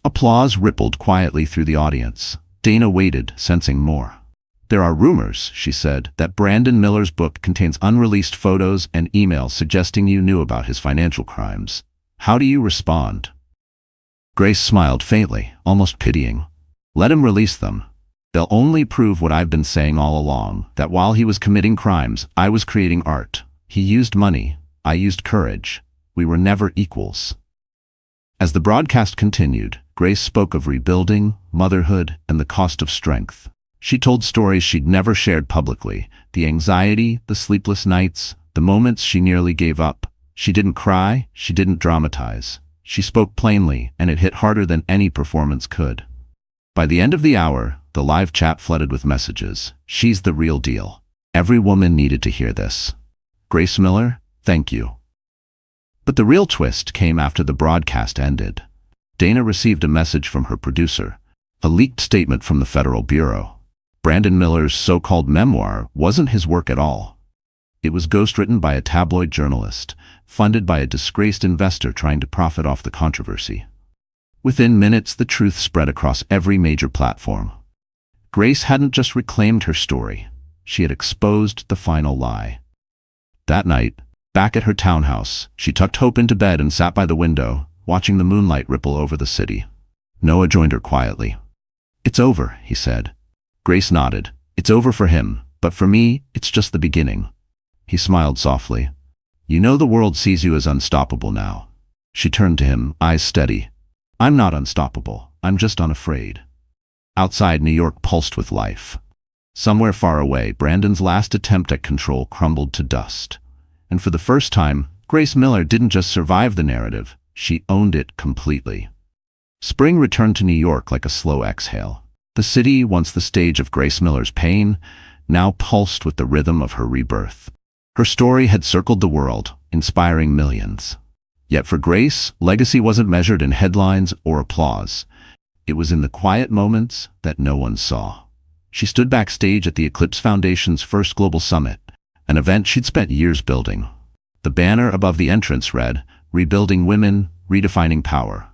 Applause rippled quietly through the audience. Dana waited, sensing more. There are rumors, she said, that Brandon Miller's book contains unreleased photos and emails suggesting you knew about his financial crimes. How do you respond? Grace smiled faintly, almost pitying. Let him release them. They'll only prove what I've been saying all along, that while he was committing crimes, I was creating art. He used money. I used courage. We were never equals. As the broadcast continued, Grace spoke of rebuilding, motherhood, and the cost of strength. She told stories she'd never shared publicly, the anxiety, the sleepless nights, the moments she nearly gave up. She didn't cry, she didn't dramatize. She spoke plainly, and it hit harder than any performance could. By the end of the hour, the live chat flooded with messages. She's the real deal. Every woman needed to hear this. Grace Miller, thank you. But the real twist came after the broadcast ended. Dana received a message from her producer, a leaked statement from the Federal Bureau. Brandon Miller's so-called memoir wasn't his work at all. It was ghostwritten by a tabloid journalist, funded by a disgraced investor trying to profit off the controversy. Within minutes, the truth spread across every major platform. Grace hadn't just reclaimed her story. She had exposed the final lie. That night, back at her townhouse, she tucked Hope into bed and sat by the window, watching the moonlight ripple over the city. Noah joined her quietly. It's over, he said. Grace nodded. It's over for him, but for me, it's just the beginning. He smiled softly. You know the world sees you as unstoppable now. She turned to him, eyes steady. I'm not unstoppable. I'm just unafraid. Outside, New York pulsed with life. Somewhere far away, Brandon's last attempt at control crumbled to dust. And for the first time, Grace Miller didn't just survive the narrative, she owned it completely. Spring returned to New York like a slow exhale. The city, once the stage of Grace Miller's pain, now pulsed with the rhythm of her rebirth. Her story had circled the world, inspiring millions. Yet for Grace, legacy wasn't measured in headlines or applause. It was in the quiet moments that no one saw. She stood backstage at the Eclipse Foundation's first global summit, an event she'd spent years building. The banner above the entrance read, Rebuilding Women, Redefining Power.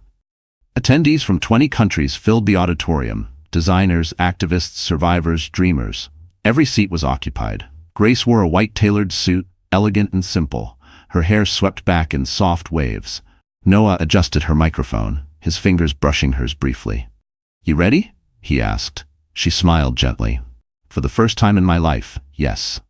Attendees from 20 countries filled the auditorium, designers, activists, survivors, dreamers. Every seat was occupied. Grace wore a white tailored suit, elegant and simple, her hair swept back in soft waves. Noah adjusted her microphone, his fingers brushing hers briefly. You ready? He asked. She smiled gently. For the first time in my life, yes.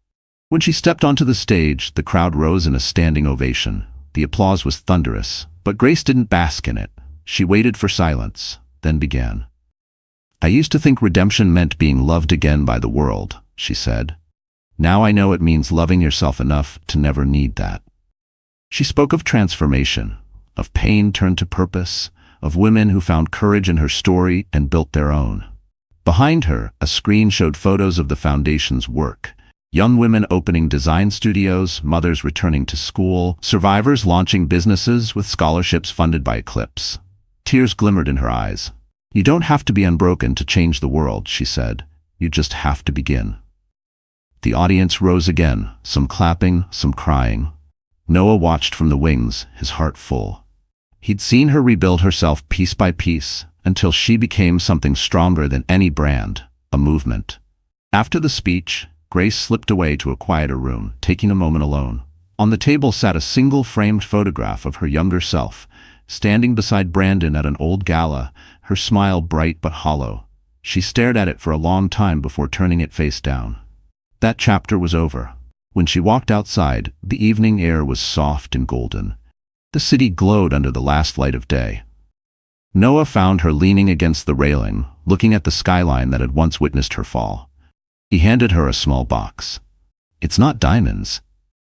When she stepped onto the stage, the crowd rose in a standing ovation. The applause was thunderous, but Grace didn't bask in it. She waited for silence, then began. I used to think redemption meant being loved again by the world, she said. Now I know it means loving yourself enough to never need that. She spoke of transformation, of pain turned to purpose, of women who found courage in her story and built their own. Behind her, a screen showed photos of the foundation's work. Young women opening design studios, mothers returning to school, survivors launching businesses with scholarships funded by Eclipse. Tears glimmered in her eyes. You don't have to be unbroken to change the world, she said. You just have to begin. The audience rose again, some clapping, some crying. Noah watched from the wings, his heart full. He'd seen her rebuild herself piece by piece, until she became something stronger than any brand, a movement. After the speech, Grace slipped away to a quieter room, taking a moment alone. On the table sat a single framed photograph of her younger self, standing beside Brandon at an old gala, her smile bright but hollow. She stared at it for a long time before turning it face down. That chapter was over. When she walked outside, the evening air was soft and golden. The city glowed under the last light of day. Noah found her leaning against the railing, looking at the skyline that had once witnessed her fall. He handed her a small box. It's not diamonds,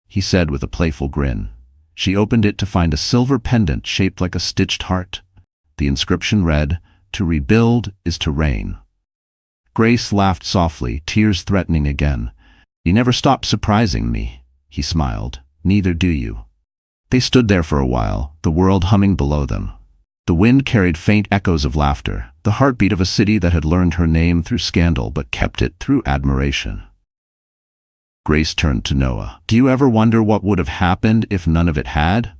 he said with a playful grin. She opened it to find a silver pendant shaped like a stitched heart. The inscription read, To rebuild is to reign. Grace laughed softly, tears threatening again. You never stop surprising me, he smiled. Neither do you. They stood there for a while, the world humming below them. The wind carried faint echoes of laughter, the heartbeat of a city that had learned her name through scandal but kept it through admiration. Grace turned to Noah. "Do you ever wonder what would have happened if none of it had?"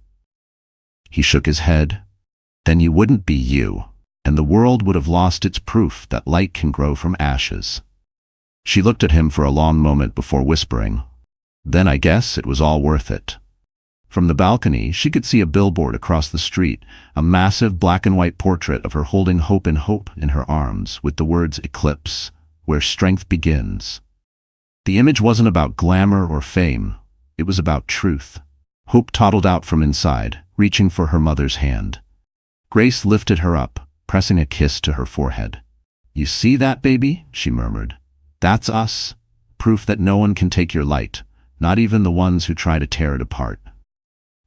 He shook his head. "Then you wouldn't be you, and the world would have lost its proof that light can grow from ashes." She looked at him for a long moment before whispering, "Then I guess it was all worth it." From the balcony, she could see a billboard across the street, a massive black and white portrait of her holding hope in her arms, with the words "Eclipse, where strength begins." The image wasn't about glamour or fame. It was about truth. Hope toddled out from inside, reaching for her mother's hand. Grace lifted her up, pressing a kiss to her forehead. "You see that, baby?" she murmured. "That's us. Proof that no one can take your light, not even the ones who try to tear it apart."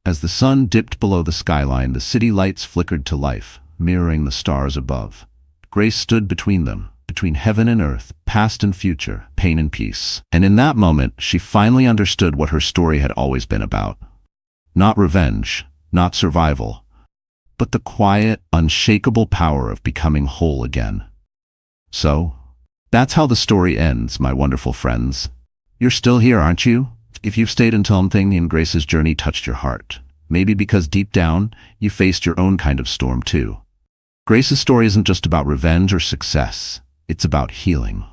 As the sun dipped below the skyline, the city lights flickered to life, mirroring the stars above. Grace stood between them, between heaven and earth, past and future, pain and peace. And in that moment, she finally understood what her story had always been about. Not revenge, not survival, but the quiet, unshakable power of becoming whole again. So, that's how the story ends, my wonderful friends. You're still here, aren't you? If you've stayed until something in Grace's journey touched your heart, maybe because deep down, you faced your own kind of storm too. Grace's story isn't just about revenge or success. It's about healing.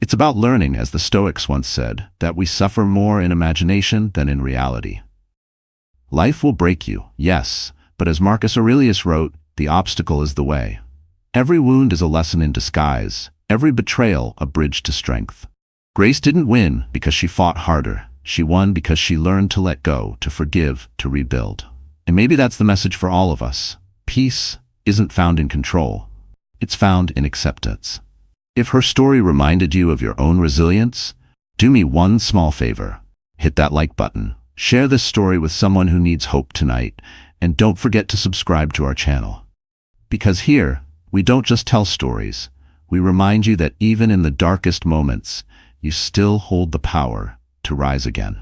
It's about learning, as the Stoics once said, that we suffer more in imagination than in reality. Life will break you, yes, but as Marcus Aurelius wrote, the obstacle is the way. Every wound is a lesson in disguise, every betrayal a bridge to strength. Grace didn't win because she fought harder. She won because she learned to let go, to forgive, to rebuild. And maybe that's the message for all of us. Peace isn't found in control. It's found in acceptance. If her story reminded you of your own resilience, do me one small favor. Hit that like button. Share this story with someone who needs hope tonight, and don't forget to subscribe to our channel. Because here, we don't just tell stories, we remind you that even in the darkest moments, you still hold the power to rise again.